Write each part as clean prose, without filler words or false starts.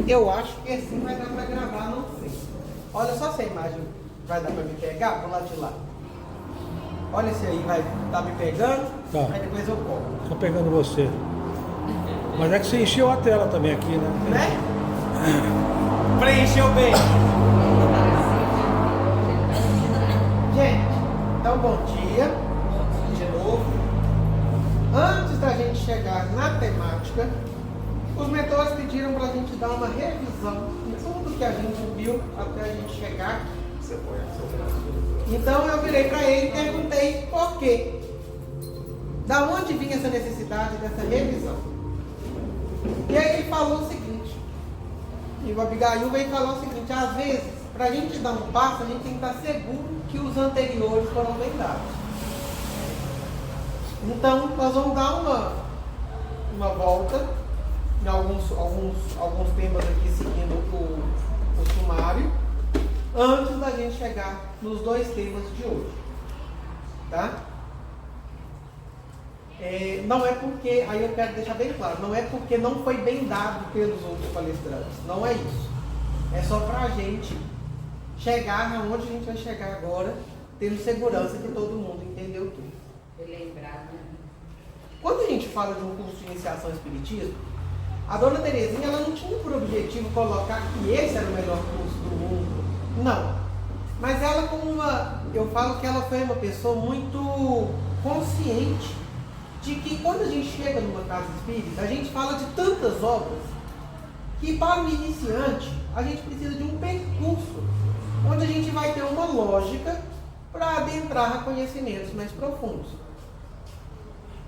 Eu acho que assim vai dar para gravar, não sei. Olha só se a imagem vai dar para me pegar, vou lá de lá. Olha se aí vai estar me pegando, Tá. aí depois eu colo. Tô pegando você. Mas é que você encheu a tela também aqui, né? Né? Preencheu bem. Gente, então bom dia de novo. Antes da gente chegar na temática, os mentores pediram para a gente dar uma revisão em tudo que a gente viu até a gente chegar aqui. Então eu virei para ele e perguntei por quê. Da onde vinha essa necessidade dessa revisão? E aí ele falou o seguinte, e o Abigail veio falar o seguinte: às vezes, para a gente dar um passo, a gente tem que estar seguro que os anteriores foram bem dados. Então, nós vamos dar uma volta em alguns temas aqui, seguindo o sumário, antes da gente chegar nos dois temas de hoje. Tá? Não é porque, aí eu quero deixar bem claro, não é porque não foi bem dado pelos outros palestrantes, não é isso. É só para a gente chegar aonde a gente vai chegar agora, tendo segurança que todo mundo entendeu tudo. Lembrado, né? Quando a gente fala de um curso de iniciação ao espiritismo, a dona Terezinha ela não tinha por objetivo colocar que esse era o melhor curso do mundo. Não. Mas ela, eu falo que ela foi uma pessoa muito consciente de que quando a gente chega numa casa espírita, a gente fala de tantas obras que para o iniciante a gente precisa de um percurso onde a gente vai ter uma lógica para adentrar a conhecimentos mais profundos.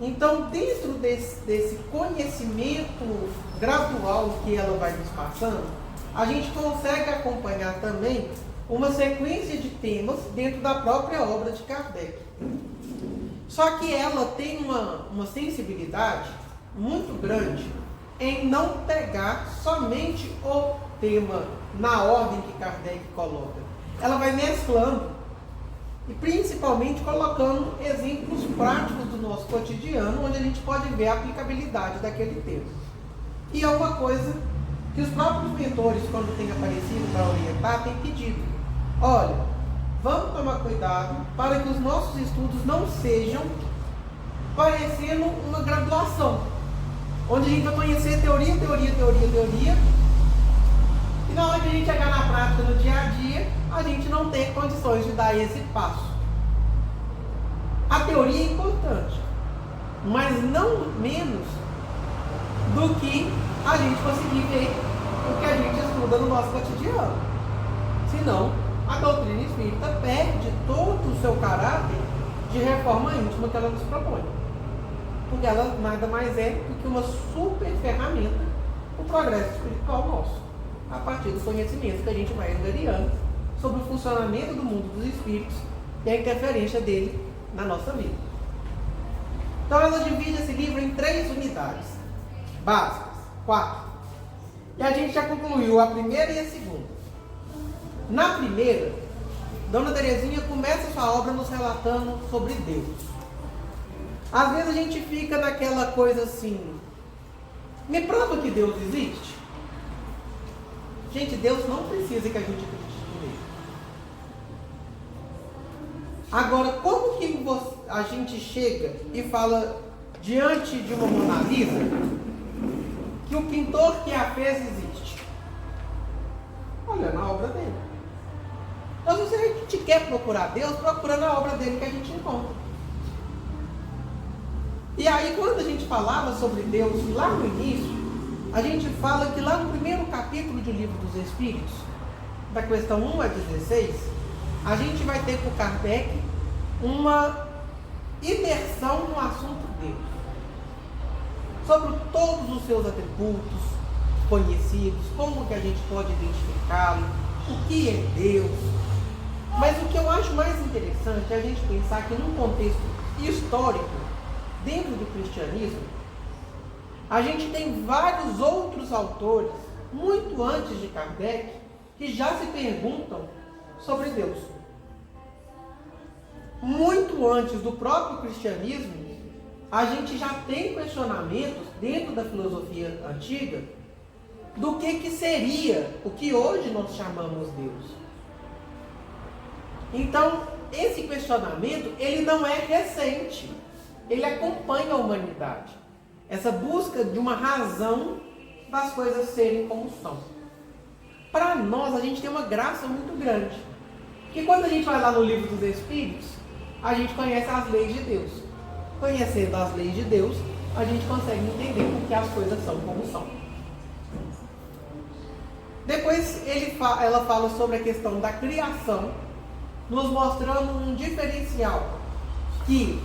Então, dentro desse conhecimento gradual que ela vai nos passando, a gente consegue acompanhar também uma sequência de temas dentro da própria obra de Kardec. Só que ela tem uma sensibilidade muito grande em não pegar somente o tema na ordem que Kardec coloca. Ela vai mesclando e principalmente colocando exemplos práticos do nosso cotidiano, onde a gente pode ver a aplicabilidade daquele tema. E é uma coisa que os próprios mentores, quando têm aparecido para orientar, têm pedido: olha, vamos tomar cuidado para que os nossos estudos não sejam parecendo uma graduação, onde a gente vai conhecer teoria, e na hora que a gente chegar na prática no dia a dia, a gente não tem condições de dar esse passo. A teoria é importante, mas não menos do que a gente conseguir ver o que a gente estuda no nosso cotidiano. Senão, a doutrina espírita perde todo o seu caráter de reforma íntima que ela nos propõe. Porque ela nada mais é do que uma super ferramenta para o progresso espiritual nosso, a partir do conhecimento que a gente vai angariando sobre o funcionamento do mundo dos espíritos e a interferência dele na nossa vida. Então ela divide esse livro em 3 unidades básicas, 4. E a gente já concluiu a primeira e a segunda. Na primeira, Dona Terezinha começa sua obra nos relatando sobre Deus. Às vezes a gente fica naquela coisa assim: me prova que Deus existe? Gente, Deus não precisa que a gente acredite nele. Agora, como que a gente chega e fala diante de uma Mona Lisa que o pintor que a fez existe? Olha na obra dele. Então, se a gente quer procurar Deus, procura na obra dele que a gente encontra. E aí, quando a gente falava sobre Deus lá no início, a gente fala que lá no primeiro capítulo do Livro dos Espíritos, da questão 1 a 16, a gente vai ter com Kardec uma imersão no assunto Deus, sobre todos os seus atributos conhecidos, como que a gente pode identificá-lo, o que é Deus. Mas o que eu acho mais interessante é a gente pensar que num contexto histórico, dentro do cristianismo, a gente tem vários outros autores, muito antes de Kardec, que já se perguntam sobre Deus. Muito antes do próprio cristianismo, a gente já tem questionamentos dentro da filosofia antiga do que seria o que hoje nós chamamos Deus. Então, esse questionamento, ele não é recente, ele acompanha a humanidade. Essa busca de uma razão das coisas serem como são. Para nós, a gente tem uma graça muito grande. Porque quando a gente vai lá no livro dos Espíritos, a gente conhece as leis de Deus. Conhecendo as leis de Deus, a gente consegue entender por que as coisas são como são. Depois ela fala sobre a questão da criação, nos mostrando um diferencial. Que,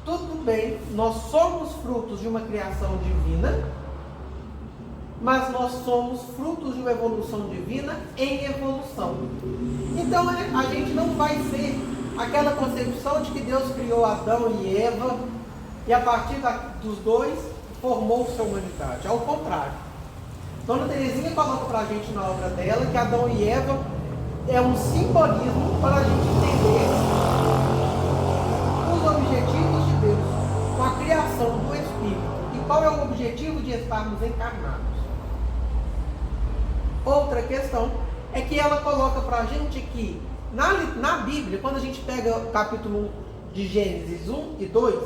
tudo bem, nós somos frutos de uma criação divina, mas nós somos frutos de uma evolução divina em evolução. Então a gente não vai ser aquela concepção de que Deus criou Adão e Eva e a partir dos dois formou-se a humanidade. Ao contrário. Dona Teresinha coloca para a gente na obra dela que Adão e Eva é um simbolismo para a gente entender os objetivos de Deus com a criação do Espírito. E qual é o objetivo de estarmos encarnados? Outra questão é que ela coloca para a gente que na Bíblia, quando a gente pega o capítulo de Gênesis 1 e 2,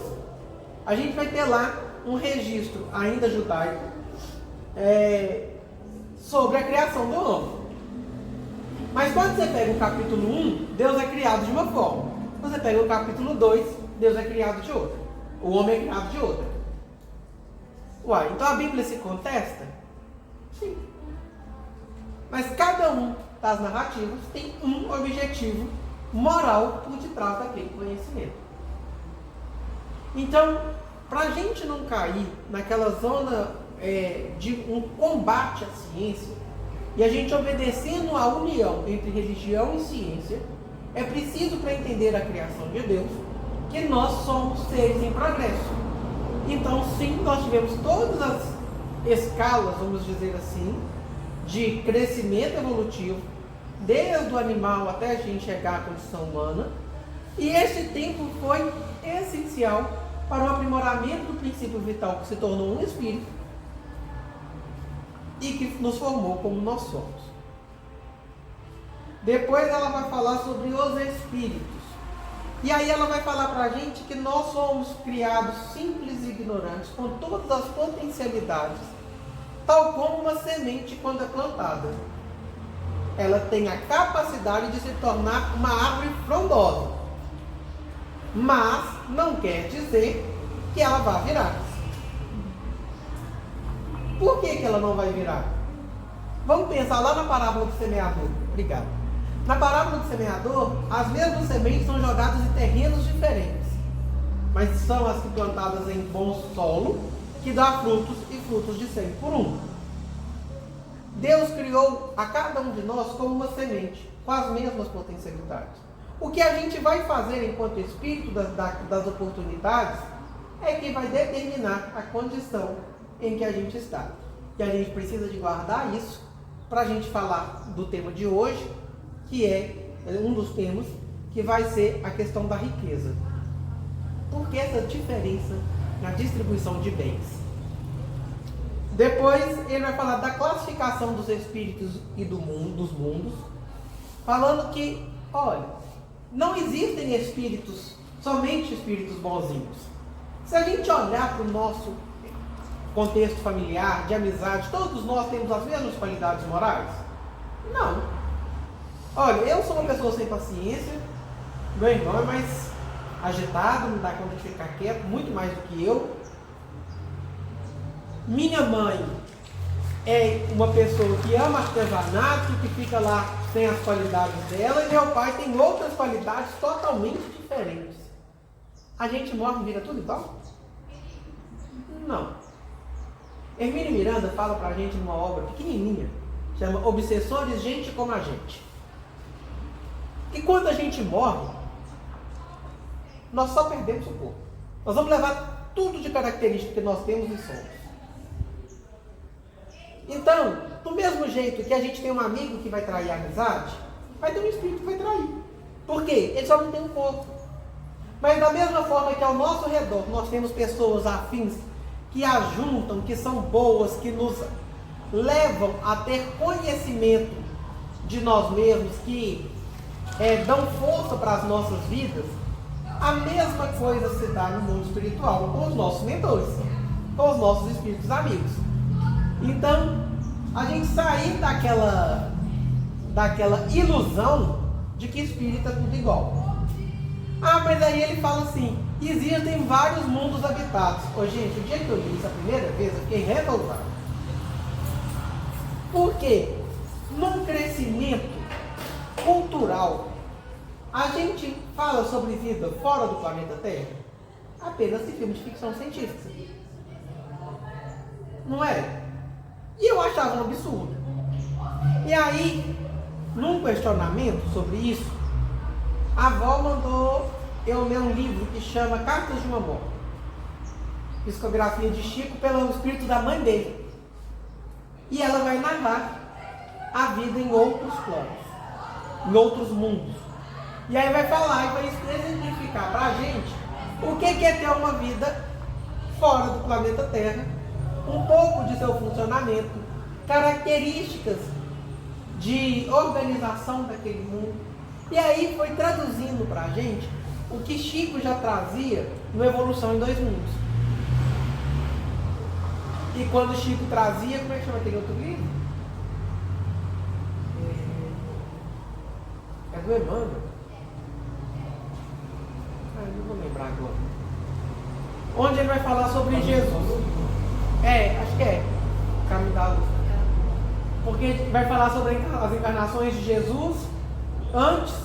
a gente vai ter lá um registro ainda judaico sobre a criação do homem. Mas quando você pega o capítulo 1, Deus é criado de uma forma. Quando você pega o capítulo 2, Deus é criado de outra. O homem é criado de outra. Uai, então a Bíblia se contesta? Sim. Mas cada um das narrativas tem um objetivo moral por detrás daquele conhecimento. Então, para a gente não cair naquela zona de um combate à ciência, e a gente obedecendo à união entre religião e ciência, é preciso, para entender a criação de Deus, que nós somos seres em progresso. Então, sim, nós tivemos todas as escalas, vamos dizer assim, de crescimento evolutivo, desde o animal até a gente chegar à condição humana, e esse tempo foi essencial para o aprimoramento do princípio vital que se tornou um espírito e que nos formou como nós somos. Depois ela vai falar sobre os espíritos, e aí ela vai falar para a gente que nós somos criados simples e ignorantes, com todas as potencialidades, tal como uma semente quando é plantada. Ela tem a capacidade de se tornar uma árvore frondosa, mas não quer dizer que ela vá virar. Por que ela não vai virar? Vamos pensar lá na parábola do semeador. Obrigado. Na parábola do semeador, as mesmas sementes são jogadas em terrenos diferentes, mas são as que plantadas em bom solo, que dá frutos e frutos de 100 por 1. Deus criou a cada um de nós como uma semente, com as mesmas potencialidades. O que a gente vai fazer enquanto espírito das oportunidades é que vai determinar a condição em que a gente está. E a gente precisa de guardar isso para a gente falar do tema de hoje, que é um dos temas, que vai ser a questão da riqueza. Por que essa diferença na distribuição de bens? Depois ele vai falar da classificação dos espíritos e dos mundos, falando que, olha, não existem espíritos, somente espíritos bonzinhos. Se a gente olhar para o nosso contexto familiar, de amizade, todos nós temos as mesmas qualidades morais? Não. Olha, eu sou uma pessoa sem paciência, meu irmão é mais agitado, não dá conta de ficar quieto, muito mais do que eu. Minha mãe é uma pessoa que ama artesanato, que fica lá sem as qualidades dela, e meu pai tem outras qualidades totalmente diferentes. A gente morre e vira tudo igual? Não. Hermínio Miranda fala pra gente numa obra pequenininha, chama Obsessores, Gente como a Gente. E quando a gente morre, nós só perdemos o corpo. Nós vamos levar tudo de característica que nós temos e somos. Então, do mesmo jeito que a gente tem um amigo que vai trair a amizade, vai ter um espírito que vai trair. Por quê? Ele só não tem um corpo. Mas da mesma forma que ao nosso redor nós temos pessoas afins que ajuntam, que são boas, que nos levam a ter conhecimento de nós mesmos, que dão força para as nossas vidas, a mesma coisa se dá no mundo espiritual com os nossos mentores, com os nossos espíritos amigos. Então, a gente sair daquela ilusão de que espírito é tudo igual. Ah, mas aí ele fala assim, existem vários mundos habitados. Ô, gente, o dia que eu li isso a primeira vez, eu fiquei revoltado. Por quê? Num crescimento cultural, a gente fala sobre vida fora do planeta Terra apenas em filmes de ficção científica. Não é? E eu achava um absurdo. E aí, num questionamento sobre isso, a avó mandou eu ler um livro que chama Cartas de uma Morte, psicografia de Chico pelo espírito da mãe dele. E ela vai narrar a vida em outros planos, em outros mundos. E aí vai falar e vai exemplificar para a gente o que é ter uma vida fora do planeta Terra, um pouco de seu funcionamento, características de organização daquele mundo. E aí foi traduzindo para a gente o que Chico já trazia no Evolução em Dois Mundos. E quando Chico trazia, como é que chama aquele outro livro? É do Emmanuel. Não vou lembrar agora. Onde ele vai falar sobre Jesus. Acho que é. Caminho da Luz. Porque vai falar sobre as encarnações de Jesus antes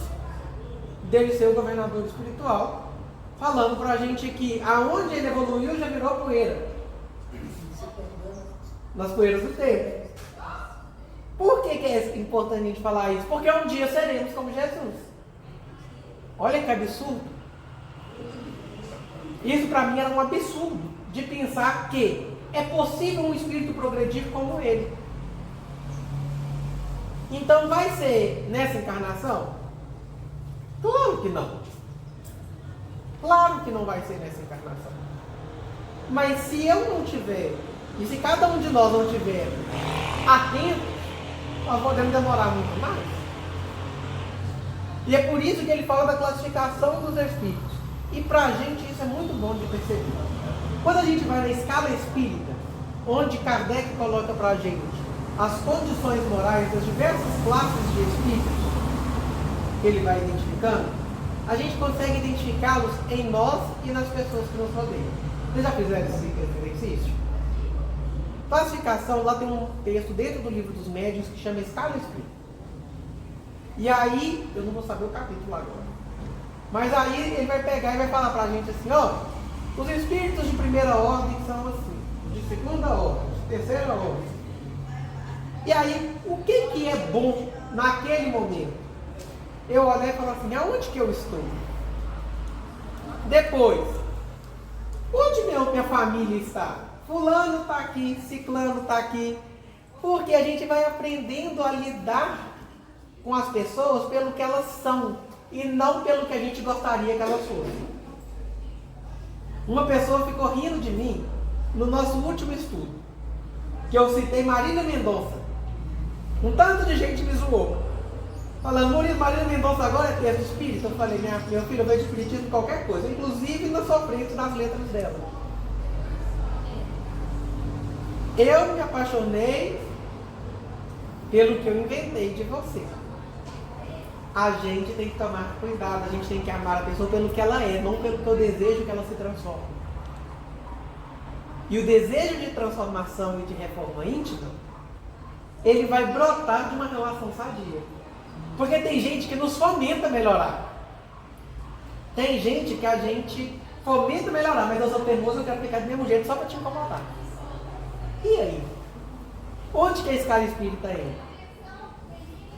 dele ser o governador espiritual, falando pra gente que aonde ele evoluiu já virou poeira. Nas poeiras do tempo. Por que é importante a gente falar isso? Porque um dia seremos como Jesus. Olha que absurdo. Isso para mim era um absurdo de pensar que é possível um espírito progredir como ele. Então vai ser nessa encarnação? Claro que não. Claro que não vai ser nessa encarnação. Mas se eu não tiver, e se cada um de nós não tiver atento, nós podemos demorar muito mais. E é por isso que ele fala da classificação dos espíritos. E para a gente isso é muito bom de perceber. Quando a gente vai na escala espírita, onde Kardec coloca para a gente as condições morais das diversas classes de espíritos que ele vai identificando, a gente consegue identificá-los em nós e nas pessoas que nos rodeiam. Vocês já fizeram esse exercício? Classificação, lá tem um texto dentro do livro dos médiuns que chama Escala Espírita. E aí, eu não vou saber o capítulo agora, mas aí ele vai pegar e vai falar pra gente assim, os espíritos de primeira ordem são assim, de segunda ordem, de terceira ordem. E aí, o que é bom naquele momento? Eu olhei e falei assim, aonde que eu estou? Depois, onde minha família está? Fulano está aqui, ciclano está aqui. Porque a gente vai aprendendo a lidar com as pessoas pelo que elas são e não pelo que a gente gostaria que elas fossem. Uma pessoa ficou rindo de mim no nosso último estudo, que eu citei Marília Mendonça. Um tanto de gente me zoou, falando, Marília Mendonça agora é texto espírita. Eu falei, meu filho, eu vejo espiritismo em qualquer coisa, inclusive na sofrência das letras dela. Eu me apaixonei pelo que eu inventei de você. A gente tem que tomar cuidado, a gente tem que amar a pessoa pelo que ela é, não pelo que eu desejo que ela se transforme. E o desejo de transformação e de reforma íntima, ele vai brotar de uma relação sadia. Porque tem gente que nos fomenta a melhorar. Tem gente que a gente fomenta a melhorar, mas eu sou teimoso, eu quero ficar do mesmo jeito só para te incomodar. E aí? Onde que a escala espírita é?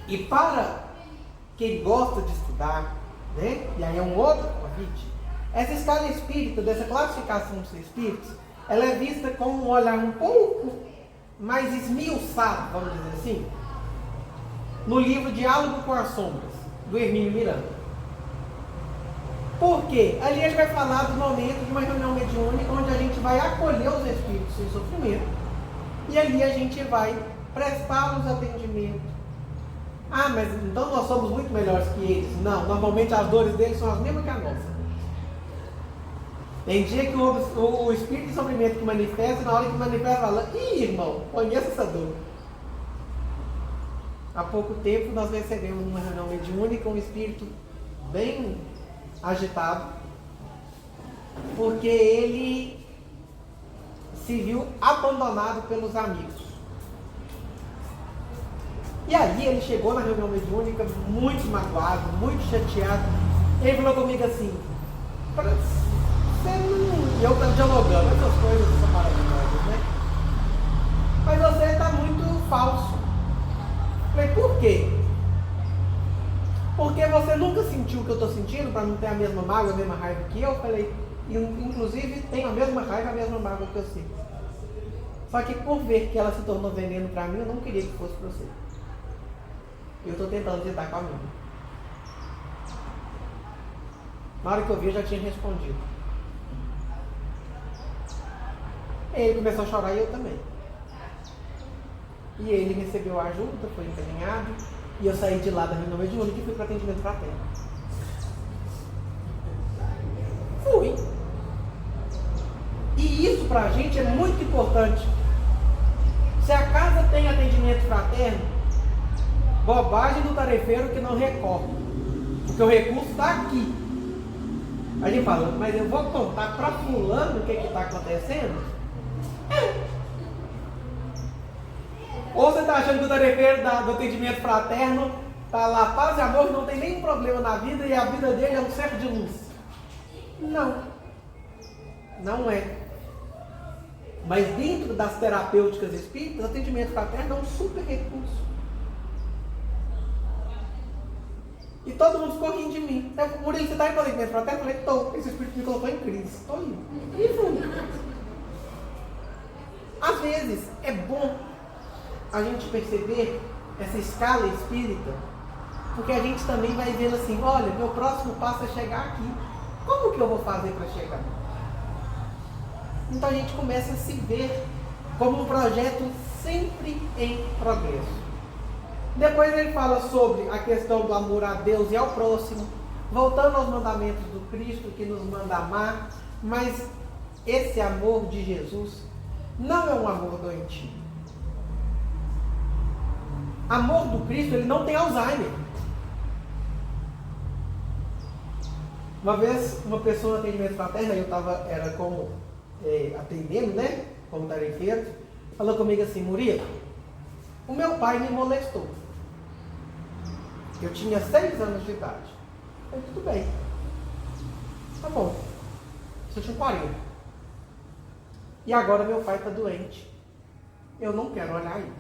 E para quem gosta de estudar, né? E aí é um outro convite, essa escala espírita, dessa classificação dos espíritos, ela é vista com um olhar um pouco mais esmiuçado, vamos dizer assim, no livro Diálogo com as Sombras, do Hermínio Miranda. Por quê? Ali a gente vai falar do momento de uma reunião mediúnica onde a gente vai acolher os espíritos em sofrimento e ali a gente vai prestá-los atendimento. Ah, mas então nós somos muito melhores que eles. Não, normalmente as dores deles são as mesmas que a nossa. Tem dia que o espírito de sofrimento que manifesta, na hora que manifesta, fala: ih, irmão, conheça essa dor. Há pouco tempo nós recebemos uma reunião mediúnica um espírito bem agitado, porque ele se viu abandonado pelos amigos. E aí ele chegou na reunião mediúnica muito magoado, muito chateado. Ele falou comigo assim: você não... E eu estava dialogando, essas coisas são maravilhosas, né? Mas você está muito falso. Eu falei: por quê? Porque você nunca sentiu o que eu estou sentindo, para não ter a mesma mágoa, a mesma raiva que eu. Eu falei: inclusive tenho a mesma raiva, a mesma mágoa que eu sinto. Só que por ver que ela se tornou veneno para mim, eu não queria que fosse para você. Eu estou tentando lidar com a minha. Na hora que eu vi, eu já tinha respondido. Ele começou a chorar e eu também. E ele recebeu a ajuda, foi encaminhado, e eu saí de lá da reunião mediúnica e fui para atendimento fraterno. Fui. E isso para a gente é muito importante. Se a casa tem atendimento fraterno, bobagem do tarefeiro que não recorre, porque o recurso está aqui. A gente fala: mas eu vou contar para fulano o que está acontecendo? Ou você está achando que o tarefeiro do atendimento fraterno está lá, paz e amor, não tem nenhum problema na vida e a vida dele é um cerco de luz? Não. Não é. Mas dentro das terapêuticas espíritas, o atendimento fraterno é um super recurso. E todo mundo ficou rindo de mim. Murilo, você está em atendimento fraterno? Eu falei: estou. Esse espírito me colocou em crise. Estou indo. E fui. Às vezes é bom a gente perceber essa escala espírita, porque a gente também vai vendo assim: olha, meu próximo passo é chegar aqui. Como que eu vou fazer para chegar? Então a gente começa a se ver como um projeto sempre em progresso. Depois ele fala sobre a questão do amor a Deus e ao próximo, voltando aos mandamentos do Cristo que nos manda amar, mas esse amor de Jesus não é um amor doentio. Amor do Cristo, ele não tem Alzheimer. Uma vez, uma pessoa no atendimento fraterno, era como atendendo, né? Como tarefeiro, falou comigo assim: Murilo, o meu pai me molestou. Eu tinha 6 anos de idade. Eu falei: tudo bem. Tá bom. Eu tinha 40. E agora meu pai está doente. Eu não quero olhar ele.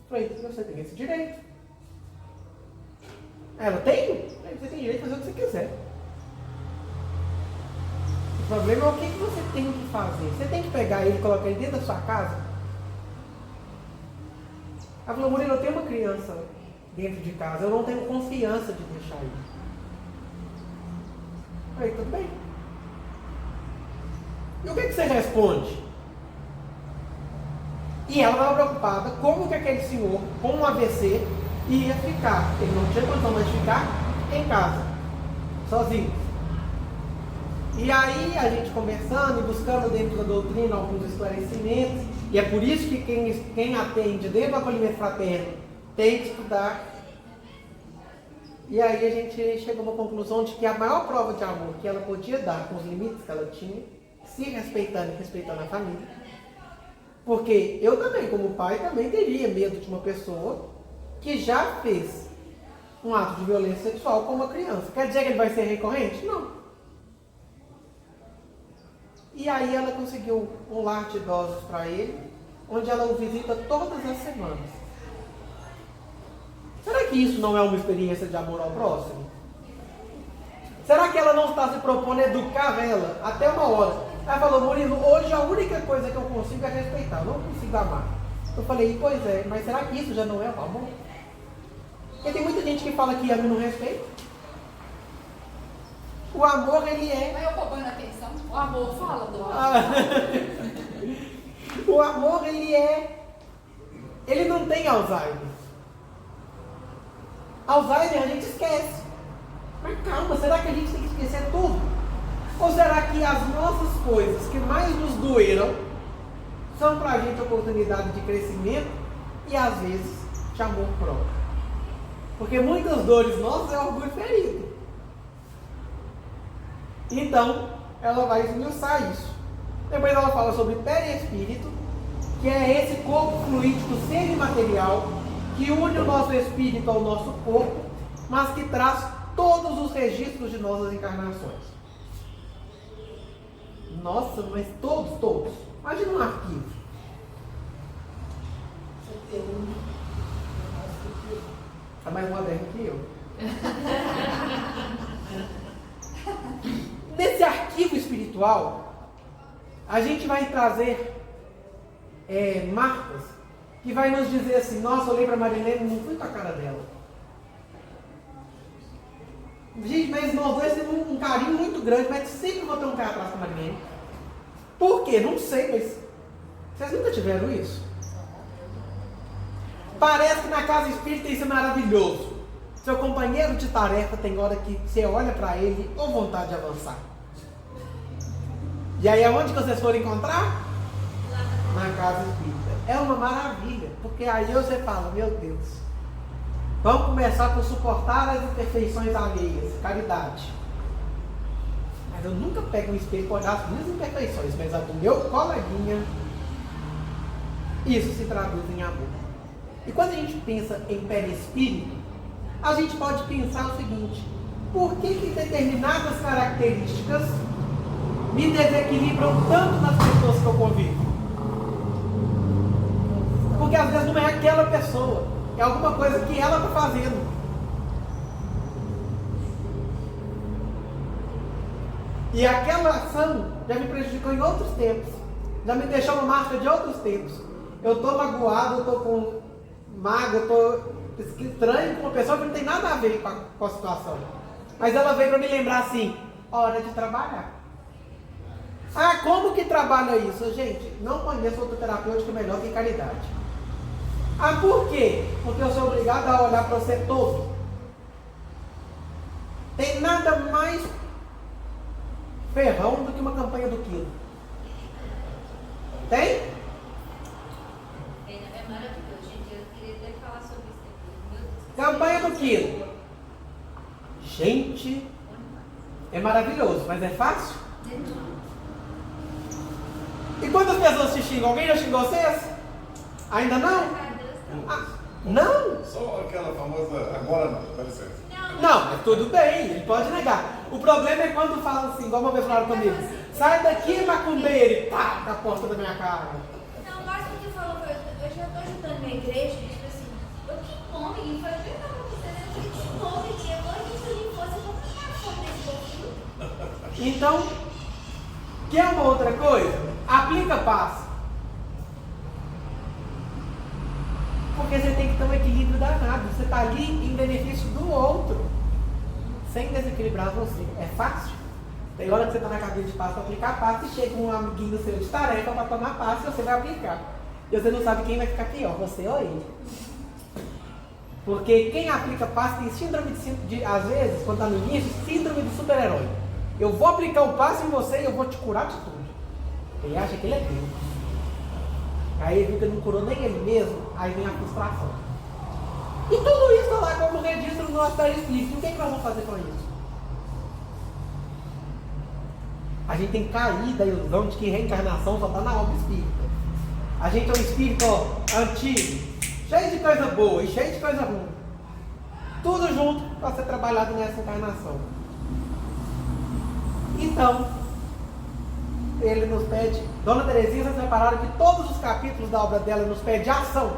Falei: você tem esse direito. Ela: tenho? Você tem direito de fazer o que você quiser. O problema é o que você tem que fazer. Você tem que pegar ele e colocar ele dentro da sua casa? Ela falou: Murilo, eu tenho uma criança dentro de casa, eu não tenho confiança de deixar ele. Falei: tudo bem. E o que você responde? E ela estava preocupada como que aquele senhor, com um AVC, ia ficar. Ele não tinha condição mais de ficar em casa, sozinho. E aí a gente conversando e buscando dentro da doutrina alguns esclarecimentos, e é por isso que quem atende dentro do acolhimento fraterno tem que estudar. E aí a gente chegou a uma conclusão de que a maior prova de amor que ela podia dar com os limites que ela tinha, se respeitando e respeitando a família, porque eu também, como pai, também teria medo de uma pessoa que já fez um ato de violência sexual com uma criança. Quer dizer que ele vai ser recorrente? Não. E aí ela conseguiu um lar de idosos para ele, onde ela o visita todas as semanas. Será que isso não é uma experiência de amor ao próximo? Será que ela não está se propondo a educar ela até uma hora? Ela falou: Murilo, hoje a única coisa que eu consigo é respeitar, eu não consigo amar. Eu falei: pois é, mas será que isso já não é o amor? Porque tem muita gente que fala que ama e não respeita. O amor, ele é... Mas eu roubando a atenção. O amor fala do amor. O o amor, ele não tem Alzheimer. Alzheimer a gente esquece. Mas calma, será que a gente tem que esquecer tudo? Ou será que as nossas coisas que mais nos doeram são para a gente oportunidade de crescimento e às vezes de amor próprio? Porque muitas dores nossas é orgulho ferido. Então, ela vai esmiuçar isso. Depois ela fala sobre perispírito, que é esse corpo fluídico semimaterial que une o nosso espírito ao nosso corpo, mas que traz todos os registros de nossas encarnações. Nossa, mas todos. Imagina um arquivo. Está mais moderno que eu. Nesse arquivo espiritual, a gente vai trazer marcas que vai nos dizer assim: nossa, eu olhei para a Marilene e não fui com a cara dela. Gente, mas nós dois temos um carinho muito grande, mas sempre vou ter um cara atrás com a Marilene. Por quê? Não sei, mas vocês nunca tiveram isso? Parece que na casa espírita isso é maravilhoso. Seu companheiro de tarefa tem hora que você olha para ele com vontade de avançar. E aí aonde que vocês foram encontrar? Na casa espírita. É uma maravilha, porque aí você fala: meu Deus, vamos começar por suportar as imperfeições alheias, caridade. Mas eu nunca pego um espelho para olhar as minhas imperfeições, mas a do meu coleguinha, isso se traduz em amor. E quando a gente pensa em perispírito, a gente pode pensar o seguinte: por que determinadas características me desequilibram tanto nas pessoas que eu convivo? Porque às vezes não é aquela pessoa, é alguma coisa que ela está fazendo. E aquela ação já me prejudicou em outros tempos, já me deixou uma marca de outros tempos. Eu estou magoado, eu estou com mágoa, eu estou estranho com uma pessoa que não tem nada a ver com a situação. Mas ela veio para me lembrar assim: hora de trabalhar. Ah, como que trabalha isso? Gente, não conheço outro terapêutico melhor que caridade. Ah, por quê? Porque eu sou obrigado a olhar para você todo. Tem nada mais ferrão do que uma campanha do quilo. Tem? É maravilhoso, gente. Eu queria até falar sobre isso depois. Campanha do quilo. Gente, é maravilhoso, mas é fácil? E quantas pessoas te xingam? Alguém já xingou vocês? Ainda não? Ah, não? Só aquela famosa, agora não, dá licença. Não, mas tudo bem, ele pode negar. O problema é quando fala assim, igual uma vez falaram comigo: sai daqui, macumbeiro, e pá, na porta da minha cara. Não, o máximo que falou foi: eu já estou ajudando minha igreja, e tipo assim, eu que come, e foi bem pra você, eu que come, e eu vou que se fosse, eu vou ficar sobre esse pouquinho. Então, quer uma outra coisa? Aplica paz. Porque você tem que ter um equilíbrio danado. Você está ali em benefício do outro, sem desequilibrar você. É fácil? Tem hora que você está na cabine de paz para aplicar paz e chega um amiguinho seu de tarefa para tomar paz e você vai aplicar. E você não sabe quem vai ficar pior, você ou ele. Porque quem aplica paz tem síndrome de às vezes, quando está no início, síndrome do super-herói. Eu vou aplicar o passe em você e eu vou te curar de tudo. Ele acha que ele é Deus. Aí ele viu que ele não curou nem ele mesmo, aí vem a frustração. E tudo isso está lá como registro no nosso espírito. O que é que nós vamos fazer com isso? A gente tem que cair da ilusão de que reencarnação só está na obra espírita. A gente é um espírito antigo, cheio de coisa boa e cheio de coisa ruim. Tudo junto para ser trabalhado nessa encarnação. Então, ele nos pede, Dona Terezinha, vocês repararam que todos os capítulos da obra dela nos pede ação.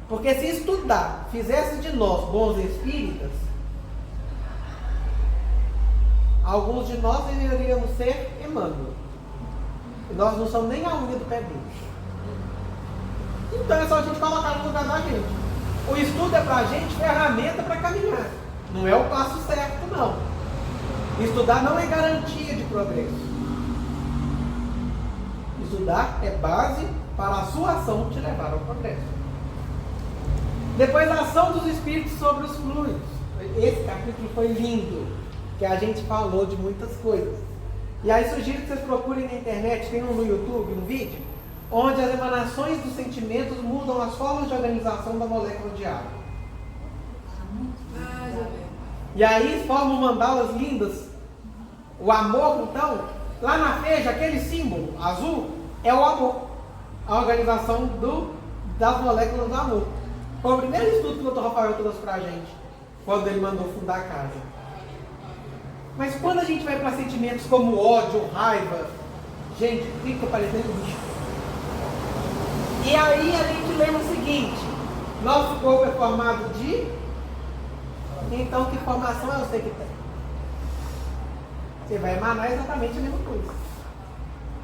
Porque se estudar fizesse de nós bons espíritas, alguns de nós deveríamos ser Emmanuel. E nós não somos nem a unha do pé dele. Então é só a gente colocar no lugar da gente. O estudo é para a gente ferramenta para caminhar. Não é o passo certo, não. Estudar não é garantia de progresso. estudar é base para a sua ação te levar ao progresso. Depois, a ação dos espíritos sobre os fluidos. Esse capítulo foi lindo, que a gente falou de muitas coisas. E aí sugiro que vocês procurem na internet, tem no YouTube um vídeo, onde as emanações dos sentimentos mudam as formas de organização da molécula de água. E aí formam mandalas lindas. O amor, então, lá na feja, aquele símbolo azul, é o amor. A organização das moléculas do amor. Foi o primeiro estudo que o Dr. Rafael trouxe pra gente, quando ele mandou fundar a casa. Mas quando a gente vai para sentimentos como ódio, raiva, gente, fica parecendo bicho. E aí a gente lembra o seguinte: nosso corpo é formado de... Então, que formação é você que tem? Você vai emanar exatamente a mesma coisa.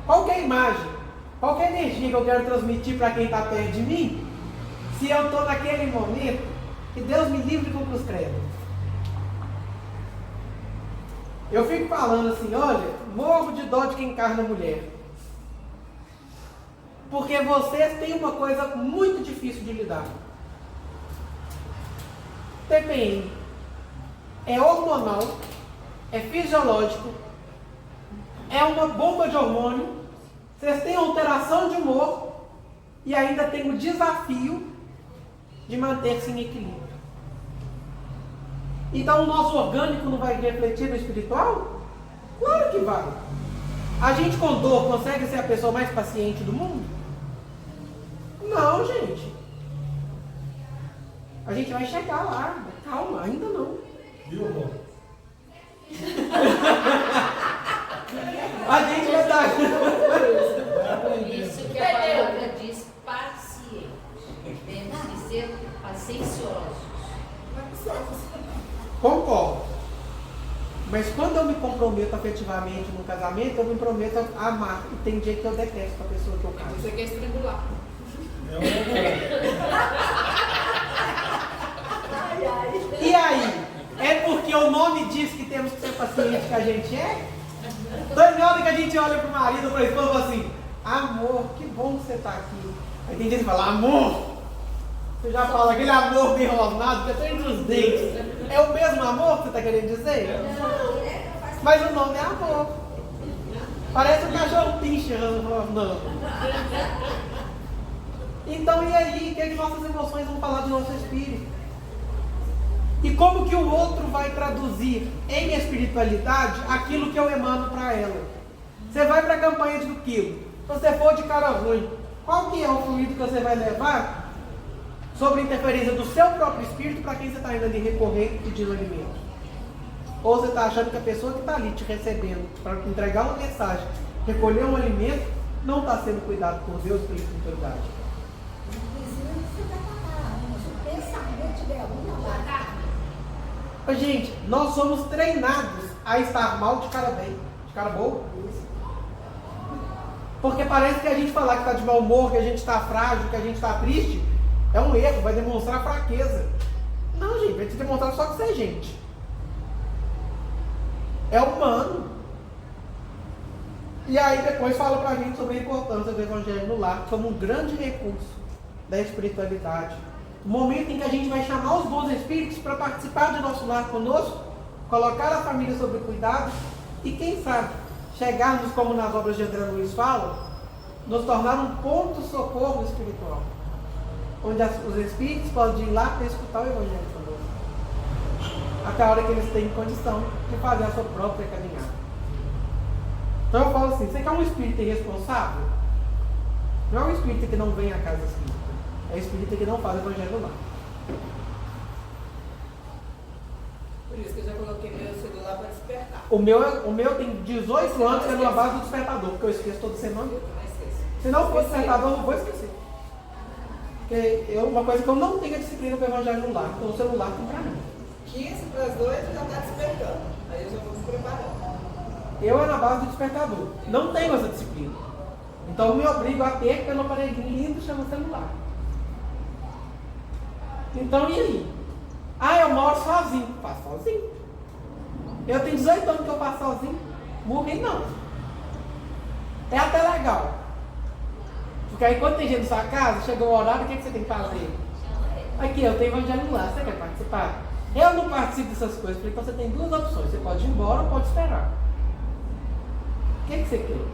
Qual que é a imagem? Qual que é a energia que eu quero transmitir para quem está perto de mim? Se eu estou naquele momento, que Deus me livre com cruz credo. Eu fico falando assim, olha, morro de dó de quem encarna mulher. Porque vocês têm uma coisa muito difícil de lidar. TPM é hormonal, é fisiológico, é uma bomba de hormônio, vocês têm alteração de humor e ainda tem o desafio de manter-se em equilíbrio. Então o nosso orgânico não vai refletir no espiritual? Claro que vai. A gente com dor consegue ser a pessoa mais paciente do mundo? Não, gente. A gente vai chegar lá. Calma, ainda não. Viu, amor? A gente vai dar. Isso que a palavra diz, paciente. Temos que ser pacienciosos. Concordo. Mas quando eu me comprometo afetivamente no casamento, eu me prometo a amar. E tem dia que eu detesto a pessoa que eu caso. Você quer estrangular. E aí? É porque o nome diz que temos que ser pacientes que a gente é? Então, na hora que a gente olha pro marido, para a esposa, fala assim: amor, que bom que você está aqui. Aí tem gente que fala: amor. Você já fala aquele amor bem rosnado, que é até entre os dentes. É o mesmo amor que você está querendo dizer? Mas o nome é amor. Parece um cachorro pinche rosnando. Então, e aí? O que é que nossas emoções vão falar do nosso espírito? E como que o outro vai traduzir em espiritualidade aquilo que eu emano para ela? Você vai para a campanha do quilo. Se você for de cara ruim, qual que é o fluido que você vai levar sobre a interferência do seu próprio espírito para quem você está indo ali recorrer pedindo alimento? Ou você está achando que a pessoa que está ali te recebendo para entregar uma mensagem, recolher um alimento, não está sendo cuidado por Deus pela espiritualidade? Gente, nós somos treinados a estar mal de cara bem, de cara boa. Porque parece que a gente falar que está de mau humor, que a gente está frágil, que a gente está triste, é um erro, vai demonstrar fraqueza. Não, gente, vai te demonstrar só que você é gente. É humano. E aí depois fala pra gente sobre a importância do Evangelho no lar como um grande recurso da espiritualidade. O momento em que a gente vai chamar os bons espíritos para participar do nosso lar conosco, colocar a família sob cuidado e, quem sabe, chegarmos, como nas obras de André Luiz fala, nos tornar um ponto-socorro espiritual, onde os espíritos podem ir lá para escutar o Evangelho conosco, até a hora que eles têm condição de fazer a sua própria caminhada. Então eu falo assim: você quer um espírito irresponsável? Não é um espírito que não vem à casa espírita. É espírita que não faz o Evangelho lá. Por isso que eu já coloquei meu celular para despertar. O meu tem 18 anos, que é numa base do despertador, porque eu esqueço toda semana. Eu também esqueço. Se não for despertador, eu não vou esquecer. Porque uma coisa que eu não tenho é disciplina para o Evangelho no lar. Então o celular tem para mim. 15 para as 2 já está despertando. Aí eu já vou me preparando. Eu é na base do despertador. Não tenho essa disciplina. Então eu me obrigo a ter pelo aparelhinho lindo chama celular. Então e aí? Ah, eu moro sozinho. Faço sozinho. Eu tenho 18 anos que eu faço sozinho. Morri não. É até legal. Porque aí quando tem gente na sua casa, chega o horário, o que você tem que fazer? Aqui, eu tenho evangelho no lar, você quer participar? Eu não participo dessas coisas, porque então você tem duas opções, você pode ir embora ou pode esperar. O que você quer?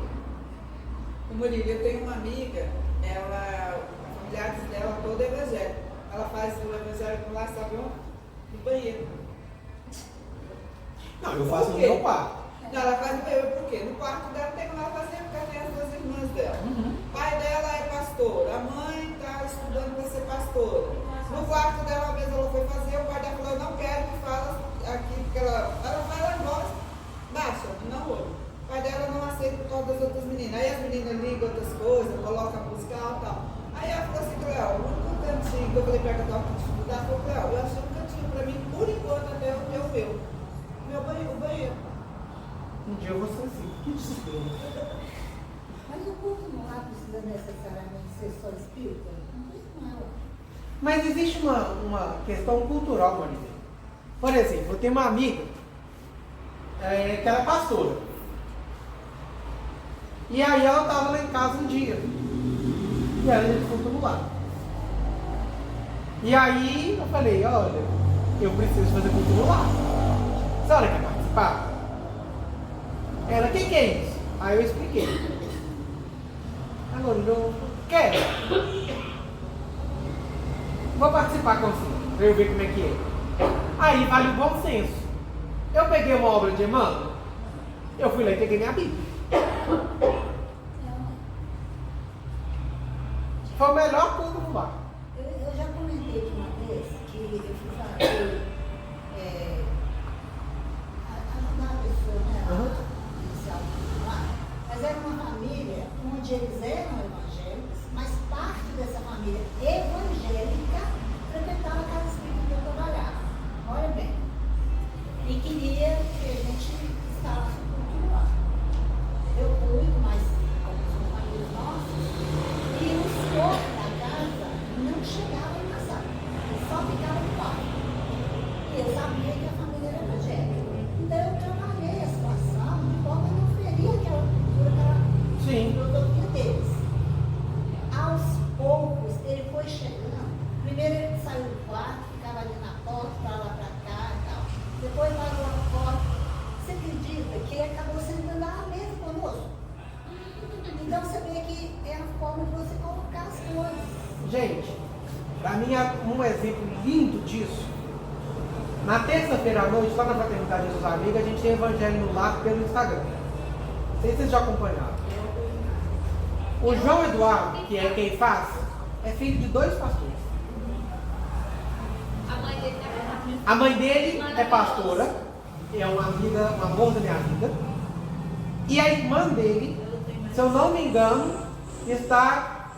O Murilo, eu tenho uma amiga, ela, a familiar dela toda é evangélica. Ela faz o evangelho lá, sabe onde? No banheiro. Não, eu faço no Por quê? meu quarto. Não, ela faz no banheiro por quê? No quarto dela tem lá fazendo, porque tem as duas irmãs dela. O pai dela é pastor, a mãe está estudando para ser pastora. No quarto dela, uma vez ela foi fazer, o pai dela falou, eu não quero que fala aqui, porque ela vai lá embora, baixa, não ouve. O pai dela não aceita por causa das outras meninas. Aí as meninas ligam outras coisas, colocam música alta e tal. Aí ela falou assim, Cléo, o único cantinho que eu falei pra ela que eu estava com dificuldade, foi, Cléo, eu achei um cantinho pra mim, por enquanto, até o meu banheiro, o banheiro. Um dia eu vou ser assim, que desespero. Mas o culto no lar precisa necessariamente ser só espírita? Não. Mas existe uma questão cultural, Maria. Por exemplo, eu tenho uma amiga que ela é pastora. E aí ela estava lá em casa um dia. E ela ia culto no lar. E aí eu falei, olha, eu preciso fazer culto no lar. A senhora quer participar? Ela, o que é isso? Aí eu expliquei. Agora eu quero. Vou participar com você, pra eu ver como é que é. Aí vale o bom senso. Eu peguei uma obra de Emmanuel, eu fui lá e peguei minha Bíblia. Foi o melhor culto no lar. Eu já comentei de uma vez que eu fui fazer ajudar a pessoa, né? A iniciar o lar. Mas era uma família onde eles eram evangélicos, mas parte dessa família evangélica frequentava a casa espírita que eu trabalhava. Olha bem. E queria que a gente instalasse o culto no lar. Eu fui com mais alguns amigos nossos e o senhor da casa não chegava na sala, só ficava no quarto. E eu sabia que a família era evangélica. Então eu trabalhei a situação de forma a não ferir aquela cultura, aquela filosofia deles. Aos poucos ele foi chegando. Primeiro ele saiu do quarto, ficava ali na porta, para lá para cá e tal. Depois parou lá fora. Você acredita que ele acabou sentando à mesa conosco? Então você vê que é a forma de você colocar as coisas. Gente, para mim um exemplo lindo disso. Na terça-feira à noite, lá na Fraternidade dos Amigos, a gente tem Evangelho no Lar pelo Instagram. Não sei se vocês já acompanharam. O João Eduardo, que é quem faz, é filho de 2 pastores. A mãe dele tá A mãe dele é pastora, é uma amiga, um amor da minha vida. E a irmã dele, se eu não me engano, está...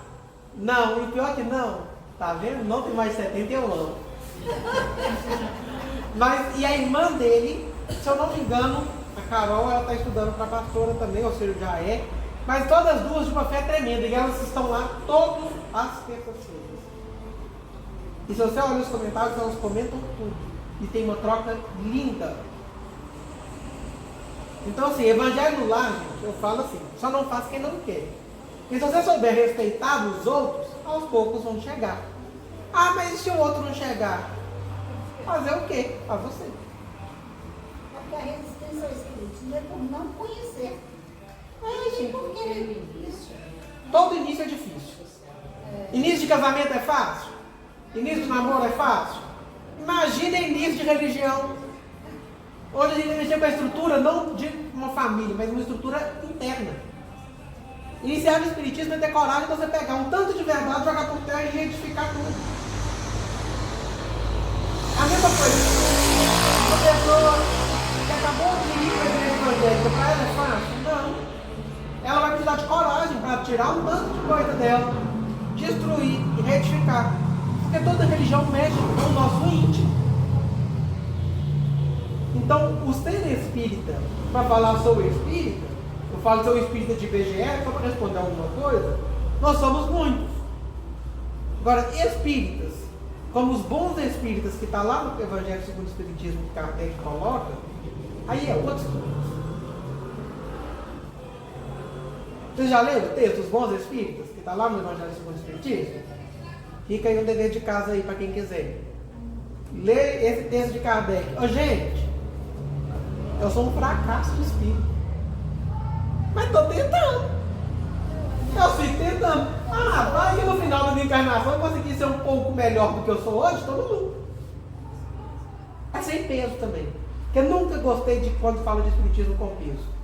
Não, e pior que não, tá vendo? Não tem mais 70 eu amo. Mas, e a irmã dele, se eu não me engano, a Carol, ela está estudando para pastora também, ou seja, já é. Mas todas as duas de uma fé tremenda, e elas estão lá todas as terças-feiras. E se você olhar os comentários, elas comentam tudo. E tem uma troca linda. Então assim, evangelho no lar, gente, eu falo assim, só não faz quem não quer. E se você souber respeitar os outros, aos poucos vão chegar. Ah, mas e se o outro não chegar? Fazer o quê? Faz você. Porque a resistência ao espiritismo é por não conhecer. Sim. Porque Todo início é difícil. Início de casamento é fácil? Início de namoro é fácil? Imagina início de religião. Onde a gente mexer com a estrutura, não de uma família, mas uma estrutura interna. Iniciar no espiritismo é ter coragem de você pegar um tanto de verdade, jogar por terra e identificar tudo. A mesma coisa. Uma pessoa que acabou de ir para a igreja evangélica, para ela é fácil? Não. Ela vai precisar de coragem para tirar um tanto de coisa dela, destruir e retificar. Porque toda religião mexe com o nosso íntimo. Então, o ser espírita, para falar sou espírita, eu falo sou espírita de IBGE, só para responder alguma coisa, nós somos muitos. Agora, espíritas, como os bons espíritas que está lá no Evangelho segundo o Espiritismo que Kardec coloca, aí é outra coisa. Vocês já leram o texto dos bons espíritos? Que está lá no Evangelho segundo o Espiritismo? Fica aí um dever de casa aí para quem quiser. Lê esse texto de Kardec. Ô, gente, eu sou um fracasso de espírito. Mas estou tentando. Eu fico tentando. Ah, vai no final da minha encarnação eu consegui ser um pouco melhor do que eu sou hoje, todo mundo. É sem peso também. Porque eu nunca gostei de quando falo de espiritismo com peso.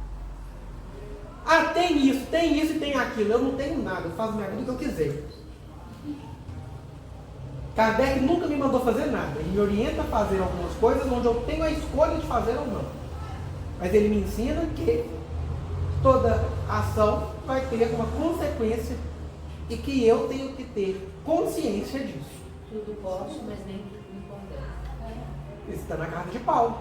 Ah, tem isso e tem aquilo. Eu não tenho nada, eu faço minha vida o que eu quiser. Kardec nunca me mandou fazer nada. Ele me orienta a fazer algumas coisas onde eu tenho a escolha de fazer ou não. Mas ele me ensina que toda ação vai ter uma consequência e que eu tenho que ter consciência disso. Tudo posso, mas nem tudo me condena. Isso está na carta de Paulo.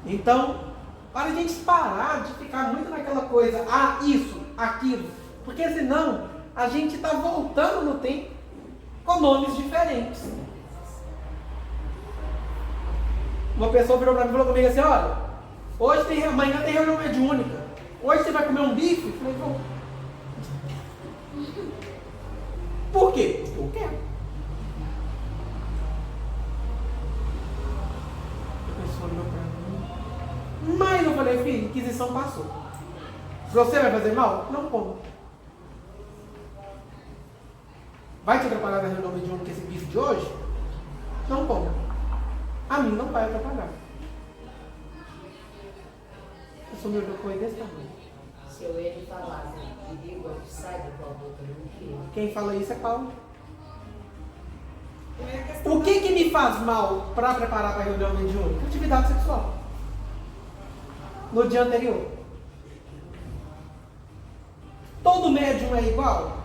Então, para a gente parar de ficar muito naquela coisa, ah, isso, aquilo, porque senão a gente está voltando no tempo com nomes diferentes. Uma pessoa virou para mim e falou comigo assim, olha, amanhã tem reunião mediúnica, hoje você vai comer um bife? Eu falei, vou. Por quê? Porque eu quero. A pessoa olhou para mim, mas eu falei, filho, inquisição passou. Se você vai fazer mal, não coma. Vai te atrapalhar na reunião mediúnica esse bife de hoje? Não coma. A mim não vai atrapalhar. Eu sou meu depois desse tamanho. Se eu ele falasse, perigo que sai da tua boca, não queria. Quem fala isso é Paulo. É a questão O que me faz mal para preparar para a reunião mediúnica? Atividade sexual. No dia anterior. Todo médium é igual?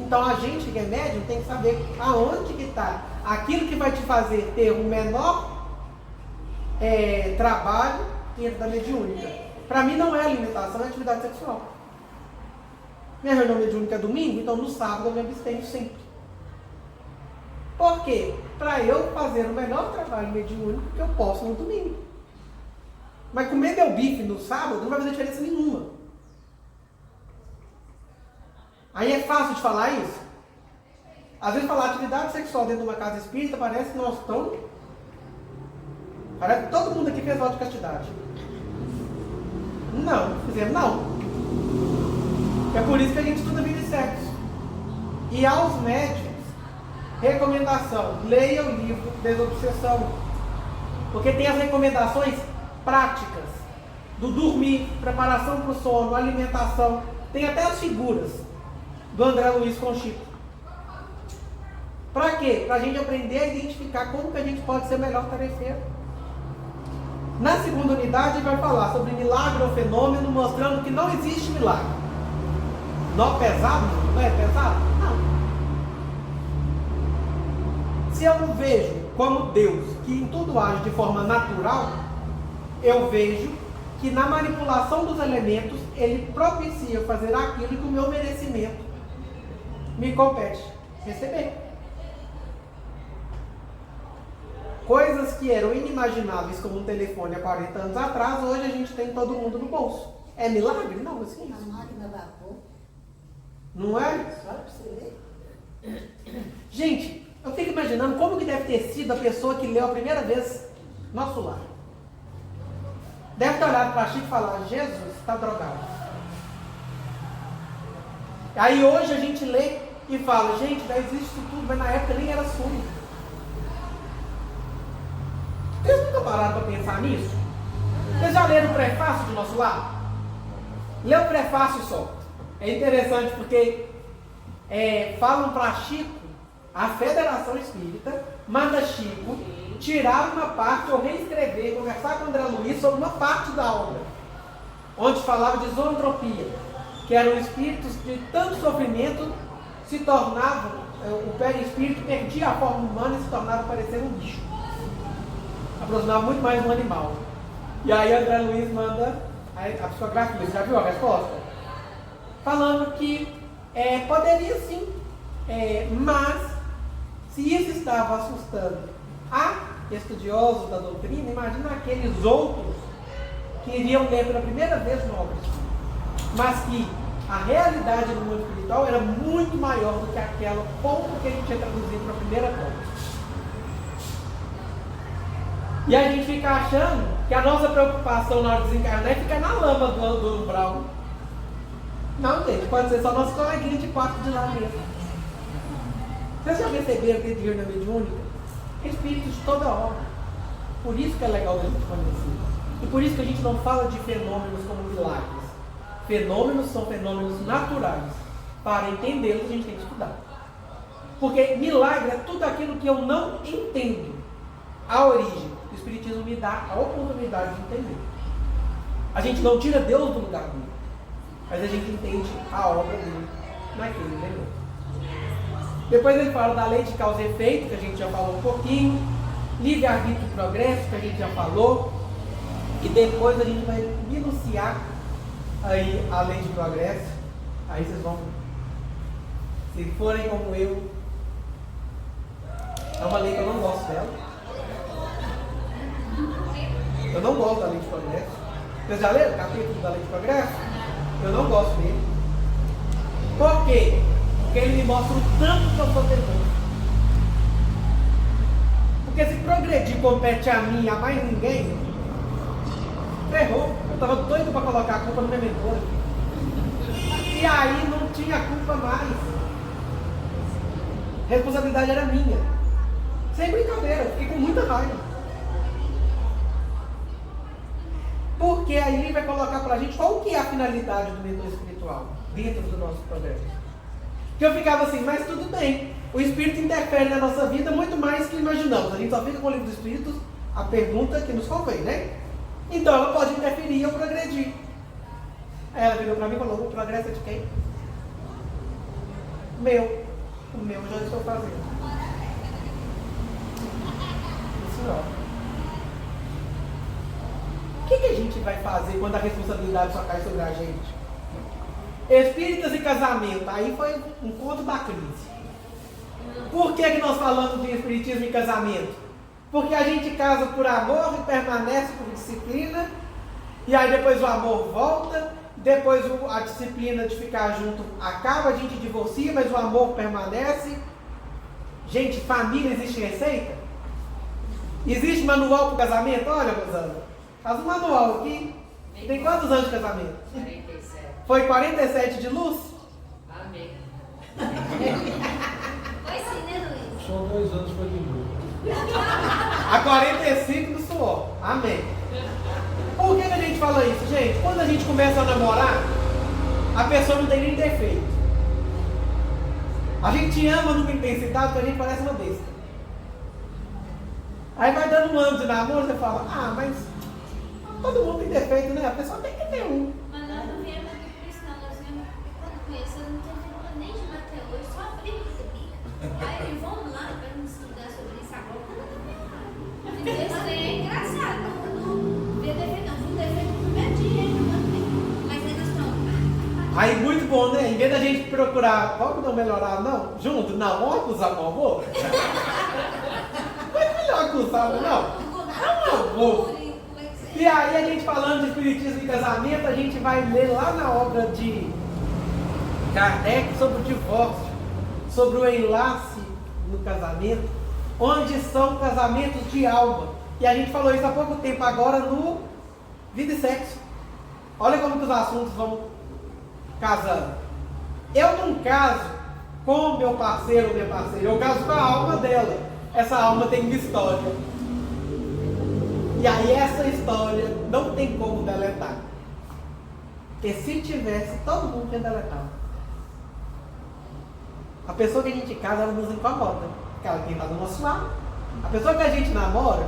Então a gente que é médium tem que saber aonde que está aquilo que vai te fazer ter um menor trabalho dentro da mediúnica. Para mim não é alimentação, é atividade sexual. Minha reunião mediúnica é domingo, então no sábado eu me abstenho sempre. Por quê? Para eu fazer o melhor trabalho mediúnico que eu posso no domingo. Mas comer meu bife no sábado não vai fazer diferença nenhuma. Aí é fácil de falar isso? Às vezes falar atividade sexual dentro de uma casa espírita parece que nós estamos... Parece que todo mundo aqui fez voto de castidade. Não, fizemos não. É por isso que a gente estuda vida e sexo. E aos médicos, recomendação, leia o livro Desobsessão. Porque tem as recomendações práticas do dormir, preparação para o sono, alimentação. Tem até as figuras do André Luiz com Chico. Para quê? Para a gente aprender a identificar como que a gente pode ser melhor tarefeiro. Na segunda unidade, ele vai falar sobre milagre ou fenômeno, mostrando que não existe milagre. Não é pesado? Não é pesado? Não. Se eu não vejo como Deus, que em tudo age de forma natural, eu vejo que na manipulação dos elementos, ele propicia fazer aquilo que o meu merecimento me compete receber. Coisas que eram inimagináveis como um telefone há 40 anos atrás, hoje a gente tem todo mundo no bolso. É milagre? Não, assim. A máquina da vapor, Não é? só para você ver. Gente, eu fico imaginando como que deve ter sido a pessoa que leu a primeira vez Nosso Lar. Deve ter olhado para Chico e falar, Jesus, está drogado. Aí hoje a gente lê e fala, gente, já existe isso tudo, mas na época nem era sonho. Vocês nunca pararam para pensar nisso? Vocês já leram o prefácio de Nosso Lar? Lê o prefácio só. É interessante porque falam para Chico, a Federação Espírita manda Chico tirar uma parte ou reescrever, conversar com André Luiz sobre uma parte da obra, onde falava de zoantropia, que eram espíritos de tanto sofrimento, se tornavam, o perispírito perdia a forma humana e se tornava parecer um bicho. Aproximava muito mais um animal. E aí André Luiz manda a psicografia, você já viu a resposta? Falando que poderia sim, mas se isso estava assustando a estudiosos da doutrina, imagina aqueles outros que iriam ler pela primeira vez no obra. mas que a realidade do mundo espiritual era muito maior do que aquela ponto que a gente tinha traduzido para a primeira ponta. E a gente fica achando que a nossa preocupação na hora de desencarnar é ficar na lama do umbral. Não, gente, pode ser só nosso coleguinha de quarto de lá mesmo. Vocês já perceberam que de na mediúnica? Espíritos de toda hora. Por isso que é legal a gente conhecer. E por isso que a gente não fala de fenômenos como milagres. Fenômenos são fenômenos naturais. Para entendê-los, a gente tem que estudar. Porque milagre é tudo aquilo que eu não entendo. A origem. O Espiritismo me dá a oportunidade de entender. A gente não tira Deus do lugar dele, mas a gente entende a obra dele naquele momento. Depois ele fala da lei de causa e efeito, que a gente já falou um pouquinho. Livre-arbítrio e progresso, que a gente já falou. E depois a gente vai minuciar aí a lei de progresso. Aí vocês vão, se forem como eu, é uma lei que eu não gosto dela. Eu não gosto da lei de progresso. Vocês já leram o capítulo da lei de progresso? Eu não gosto dele. Por quê? Porque ele me mostra o tanto que eu sou teimoso. Porque se progredir compete a mim e a mais ninguém, ferrou. Eu estava doido para colocar a culpa no meu mentor. E aí não tinha culpa mais. A responsabilidade era minha. Sem brincadeira, eu fiquei com muita raiva. Porque aí ele vai colocar pra gente qual que é a finalidade do mentor espiritual dentro do nosso progresso. Que eu ficava assim, mas tudo bem, o Espírito interfere na nossa vida muito mais que imaginamos. A gente só fica com o livro dos Espíritos, a pergunta que nos convém, né? Então ela pode interferir e eu progredir. Aí ela virou pra mim e falou, o progresso é de quem? Meu. O meu eu já estou fazendo. Isso não. O que a gente vai fazer quando a responsabilidade só cai sobre a gente? Espíritas e casamento. Aí foi um conto da crise. Por que nós falamos de espiritismo e casamento? Porque a gente casa por amor e permanece por disciplina. E aí depois o amor volta. Depois a disciplina de ficar junto acaba, a gente divorcia, mas o amor permanece. Gente, família, existe receita? Existe manual para o casamento? Olha, Rosana. Faz um manual aqui. Tem quantos anos de casamento? 47. Foi 47 de luz? Amém. Foi sim, né, Luiz? Só 2 anos foi de novo. A 45 do suor. Amém. Por que a gente fala isso, gente? Quando a gente começa a namorar, a pessoa não tem nem defeito. A gente ama numa intensidade que a gente parece uma besta. Aí vai dando um ano de namoro, você fala, ah, mas todo mundo tem defeito, né? A pessoa tem que ter um. Mas nós não viemos aqui por isso, não. Nós viemos aqui quando conheceu, não tem tempo nem de bater hoje, só abrir e bica. Aí vamos lá, vamos estudar sobre isso agora. Isso é engraçado. Não vê defeito, não. Fui defeito no primeiro dia, mas aí nós estamos. Aí muito bom, né? Em vez da gente procurar, vamos não melhorar, não? Junto, não, vamos acusar o amor? Não é melhor acusar, não? É um amor. E aí a gente falando de espiritismo e casamento, a gente vai ler lá na obra de Kardec sobre o divórcio, sobre o enlace no casamento, onde são casamentos de alma. E a gente falou isso há pouco tempo agora no Vida e Sexo. Olha como que os assuntos vão casando. Eu não caso com meu parceiro ou minha parceira, eu caso com a alma dela. Essa alma tem uma história. E aí essa história não tem como deletar. Porque se tivesse, todo mundo tinha deletado. A pessoa que a gente casa, ela nos incomoda. Porque ela tem que estar do nosso lado. A pessoa que a gente namora,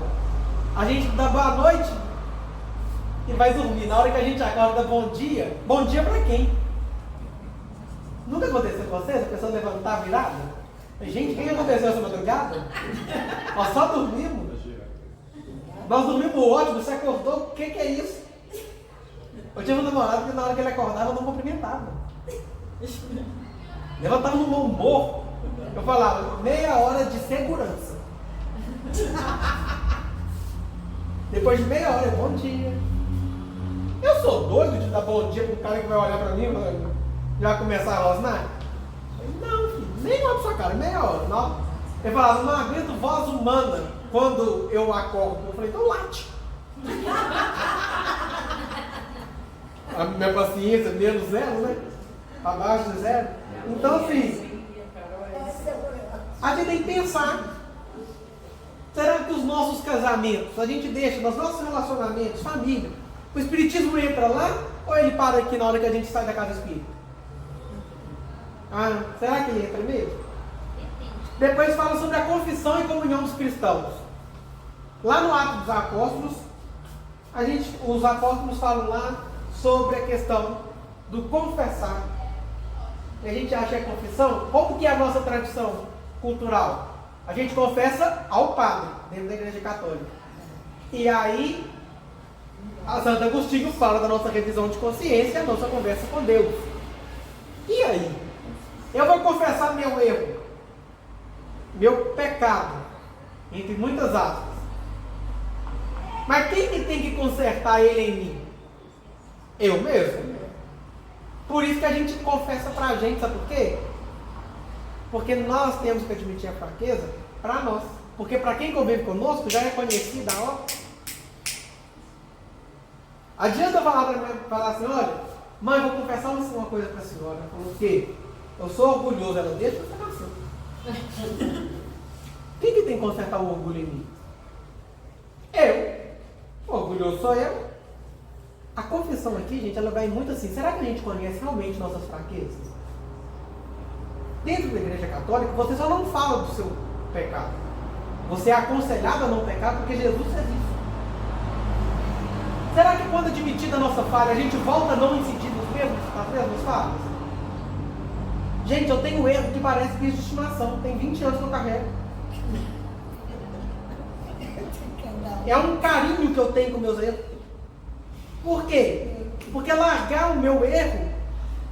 a gente dá boa noite e vai dormir. Na hora que a gente acorda, bom dia. Bom dia pra quem? Nunca aconteceu com vocês? A pessoa levantar virada? Gente, o que aconteceu essa madrugada? Nós só dormimos. Nós dormimos ótimo, você acordou, o que é isso? Eu tive um namorado que na hora que ele acordava eu não cumprimentava. Levantava no mau humor. Eu falava, meia hora de segurança. Depois de meia hora, bom dia. Eu sou doido de dar bom dia para um cara que vai olhar para mim e vai começar a rosnar? Não, filho, nem olha pra sua cara, meia hora. Não. Ele falava, não aguento voz humana quando eu acordo. Eu falei, então late. A minha paciência, menos zero, né? Abaixo de zero. Então, assim, a gente tem que pensar. Será que os nossos casamentos, a gente deixa nos nossos relacionamentos, família, o espiritismo entra lá ou ele para aqui na hora que a gente sai da casa espírita? Ah, será que ele entra mesmo? Depois fala sobre a confissão e comunhão dos cristãos. Lá no Atos dos Apóstolos, os apóstolos falam lá sobre a questão do confessar. E a gente acha que é confissão? Como que é a nossa tradição cultural? A gente confessa ao padre, dentro da igreja católica. E aí, a Santo Agostinho fala da nossa revisão de consciência, a nossa conversa com Deus. E aí? Eu vou confessar meu erro, meu pecado, entre muitas aspas. Mas quem que tem que consertar ele em mim? Eu mesmo. Por isso que a gente confessa pra gente, sabe por quê? Porque nós temos que admitir a fraqueza para nós. Porque para quem convive conosco já é conhecida, ó. Adianta eu falar assim, olha, mãe, vou confessar uma coisa para a senhora. Ela falou, o quê? Eu sou orgulhoso. Ela deixa você nascer. Quem que tem que consertar o orgulho em mim? Eu. O orgulhoso sou eu. A confissão aqui, gente, ela vai muito assim. Será que a gente conhece realmente nossas fraquezas? Dentro da igreja católica, você só não fala do seu pecado. Você é aconselhado a não pecar porque Jesus fez isso. Será que quando admitida a nossa falha, a gente volta a não incidir nas mesmas falhas? Gente, eu tenho erro que parece bicho de estimação. Tem 20 anos que eu carrego. É um carinho que eu tenho com meus erros. Por quê? Porque largar o meu erro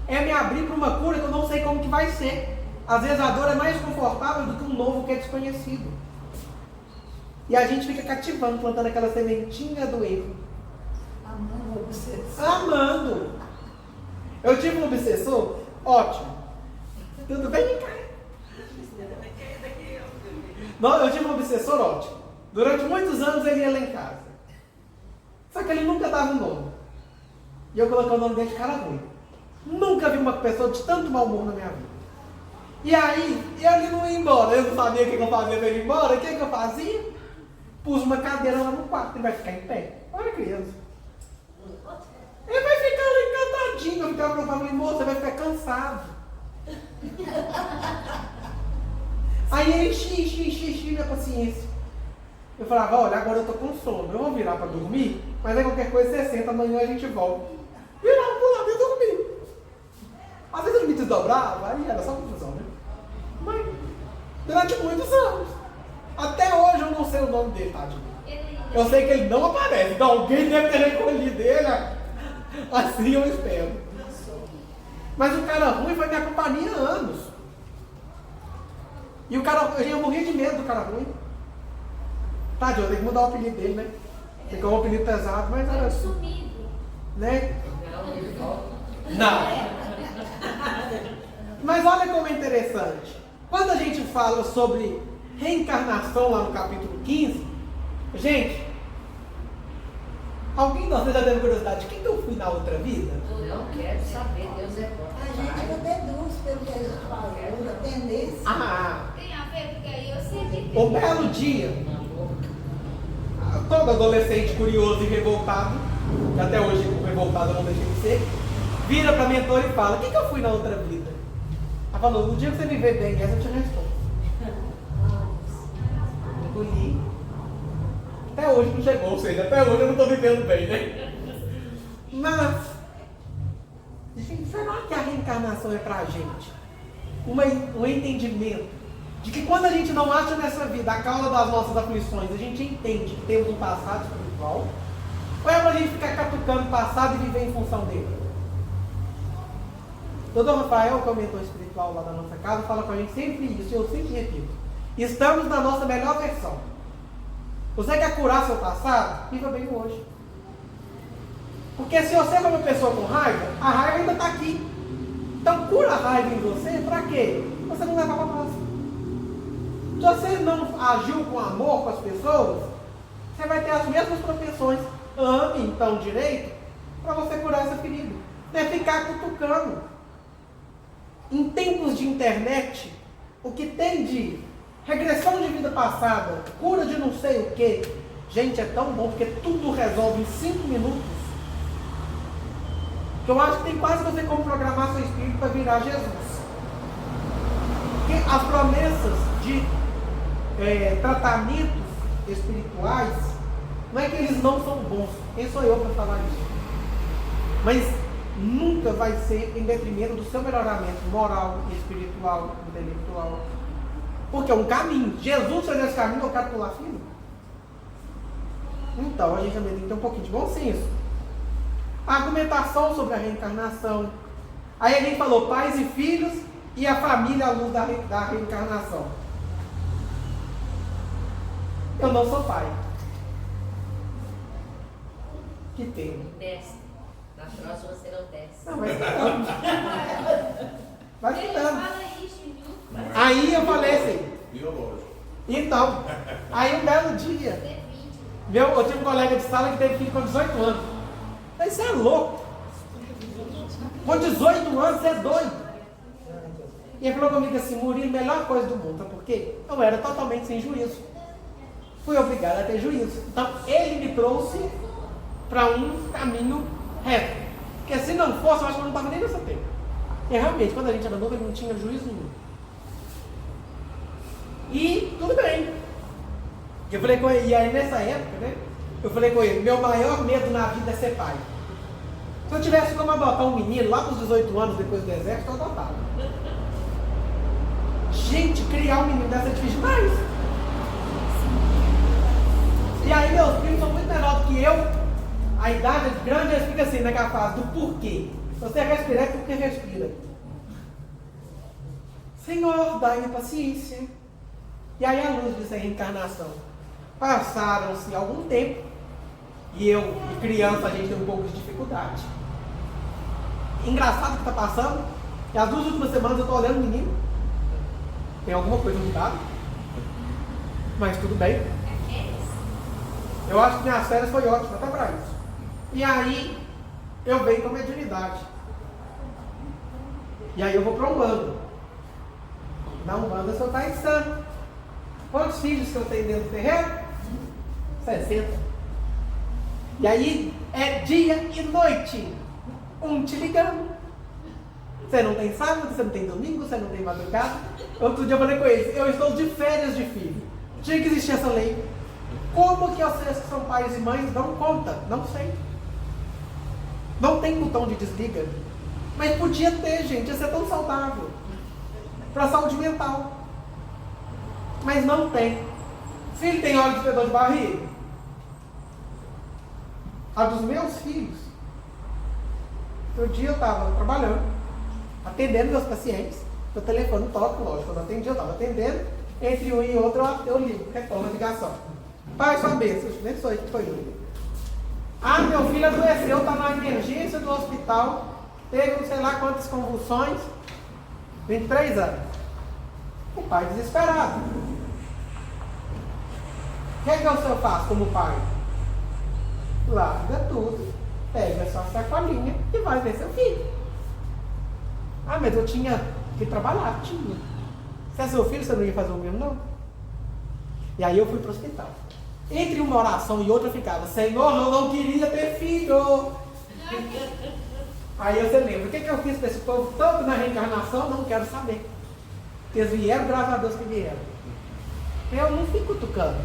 é me abrir para uma cura que eu não sei como que vai ser. Às vezes a dor é mais confortável do que um novo que é desconhecido. E a gente fica cativando, plantando aquela sementinha do erro. Amando o obsessor. Amando. Eu tive um obsessor, ótimo. Tudo bem, cara? Não, eu tive um obsessor ótimo. Durante muitos anos ele ia lá em casa. Só que ele nunca dava um nome. E eu coloquei o nome dele de cara ruim. Nunca vi uma pessoa de tanto mau humor na minha vida. E aí, ele não ia embora. Eu não sabia o que eu fazia para ele ir embora. O que eu fazia? Pus uma cadeira lá no quarto. Ele vai ficar em pé. Olha a criança. Ele vai ficar lá encantadinho. Eu ficava falando, moço, você vai ficar cansado. Aí ele enchia minha paciência. Eu falava, olha, agora eu tô com sono. Eu vou virar para dormir, mas aí qualquer coisa você senta, amanhã a gente volta. Virava pro lado e dormia. Às vezes ele me desdobrava, aí era só confusão, né? Mas durante muitos anos. Até hoje eu não sei o nome dele, tadinho. Eu sei que ele não aparece, então alguém deve ter recolhido ele. Assim eu espero. Mas o cara ruim foi minha companhia há anos. E o cara, eu morria de medo do cara ruim. Tadinho, eu tenho que mudar o apelido dele, né? Ficou um apelido pesado, mas era assim. Sumido. Né? Não. Mas olha como é interessante. Quando a gente fala sobre reencarnação lá no capítulo 15, gente, alguém de vocês já teve curiosidade de quem que eu fui na outra vida? Eu quero saber, Deus é bom. A gente não deduz pelo que a gente falou, a tendência. Tem a ver, porque aí eu sei que Um belo dia, todo adolescente curioso e revoltado, que até hoje revoltado eu não deixei de ser, vira para a mentora e fala, o que eu fui na outra vida? Ela falou, no dia que você me vê bem, essa eu te respondo. Engoli. Até hoje não chegou, ou seja, até hoje eu não estou vivendo bem, né? Mas, gente, será que a reencarnação é pra gente? Um entendimento de que quando a gente não acha nessa vida a causa das nossas aflições, a gente entende que temos um passado espiritual? Ou é pra gente ficar catucando o passado e viver em função dele? O Dr. Rafael, que é o mentor espiritual lá da nossa casa, fala com a gente sempre isso, e eu sempre repito. Estamos na nossa melhor versão. Você quer curar seu passado? Viva bem hoje. Porque se você é uma pessoa com raiva, a raiva ainda está aqui. Então cura a raiva em você, para quê? Você não levar para a próxima. Se você não agiu com amor com as pessoas, você vai ter as mesmas propensões. Ame então direito para você curar essa ferida. Não é ficar cutucando. Em tempos de internet, o que tem de regressão de vida passada, cura de não sei o que, gente, é tão bom porque tudo resolve em 5 minutos. Que eu acho que tem quase você como programar seu espírito para virar Jesus. Porque as promessas de tratamentos espirituais, não é que eles não são bons. Quem sou eu para falar isso? Mas nunca vai ser em detrimento do seu melhoramento moral, espiritual, intelectual. Porque é um caminho. Jesus fez esse caminho, eu quero pular fino. Então a gente também tem que ter um pouquinho de bom senso. A argumentação sobre a reencarnação. Aí a gente falou pais e filhos e a família à luz da reencarnação. Eu não sou pai. Que pena. 10. Na próxima serão 10. Não, vai ficando. Vai Ele ficando. fala isso, viu? Aí eu falei assim. Biológico. Então, aí um belo dia, Ter 20. eu tinha um colega de sala que teve filho com 18 anos. Eu falei, você é louco. Com 18 anos, você é doido. E ele falou comigo assim, Murilo, melhor coisa do mundo. Sabe por quê? Eu era totalmente sem juízo. Fui obrigado a ter juízo. Então, ele me trouxe para um caminho reto. Porque se não fosse, eu acho que eu não estava nem nesse tempo. E realmente, quando a gente era novo, ele não tinha juízo nenhum. E tudo bem. Eu falei com ele, e aí nessa época, né? Eu falei com ele, meu maior medo na vida é ser pai. Se eu tivesse como adotar um menino lá para os 18 anos depois do exército, eu adotava. Gente, criar um menino dessa é difícil demais. E aí meus filhos são muito menores do que eu. A idade é grande, eles ficam assim, naquela fase do porquê. Se você respirar, é porque respira. Senhor, dai-me paciência. E aí a luz dessa reencarnação. Passaram-se algum tempo. E eu, de criança, a gente tem um pouco de dificuldade. Engraçado que está passando. E as 2 últimas semanas eu estou olhando o menino. Tem alguma coisa mudada. Mas tudo bem. Eu acho que minhas férias foi ótimo até para isso. E aí, eu venho com a mediunidade. E aí eu vou para Umbanda. Na Umbanda, o senhor está insano. Quantos filhos que eu tenho dentro do terreno? 60. E aí, é dia e noite. Um te ligando. Você não tem sábado, você não tem domingo, você não tem madrugada. Outro dia eu falei com eles, eu estou de férias de filho. Tinha que existir essa lei. Como que vocês que são pais e mães dão conta? Não sei. Não tem botão de desliga. Mas podia ter, gente. Ia ser tão saudável. Para a saúde mental. Mas não tem. Filho tem hora de ter dor de barriga? A dos meus filhos. Outro dia eu estava trabalhando, atendendo meus pacientes. Meu telefone toca, lógico. Quando eu atendi, eu estava atendendo. Entre um e outro, eu ligo, retorno a ligação. Pai, sua bênção, nem sou eu que foi eu. Ah, meu filho adoeceu, está na emergência do hospital, teve não sei lá quantas convulsões, 23 anos. O pai desesperado. O que é que o senhor faz como pai? Larga tudo, pega a sua sacolinha e vai ver seu filho. Ah, mas eu tinha que trabalhar, tinha. Se é seu filho, você não ia fazer o mesmo, não? E aí eu fui para o hospital. Entre uma oração e outra ficava, Senhor, eu não queria ter filho. Aí você lembra, o que eu fiz para esse povo todo na reencarnação? Não quero saber. Porque eles vieram, graças a Deus que vieram. Eu não fico cutucando.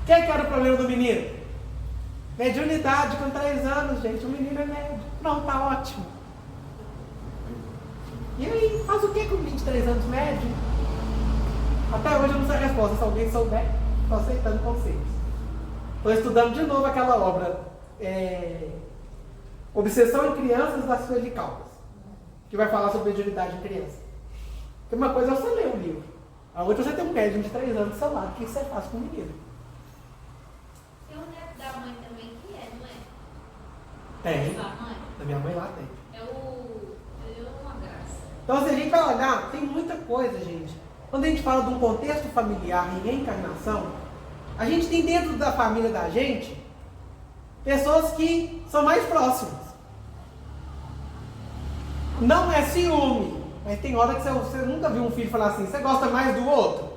O que era o problema do menino? Mediunidade com 3 anos, gente. O menino é médio. Não, tá ótimo. E aí, faz o que com 23 anos médio? Até hoje eu não sei a resposta. Se alguém souber, estou aceitando conselhos. Estou estudando de novo aquela obra Obsessão em Crianças da Sueli Caldas, que vai falar sobre mediunidade em criança. Porque uma coisa é você ler um livro, a outra é você ter um médium de 3 anos do seu lado. O que você faz com o menino? Tem um neto da mãe também que não é? Tem. Sua mãe? Da minha mãe lá tem. É uma graça. Então, se a gente vai olhar, tem muita coisa, gente. Quando a gente fala de um contexto familiar e reencarnação, a gente tem dentro da família da gente pessoas que são mais próximas. Não é ciúme, mas tem hora que você nunca viu um filho falar assim, você gosta mais do outro?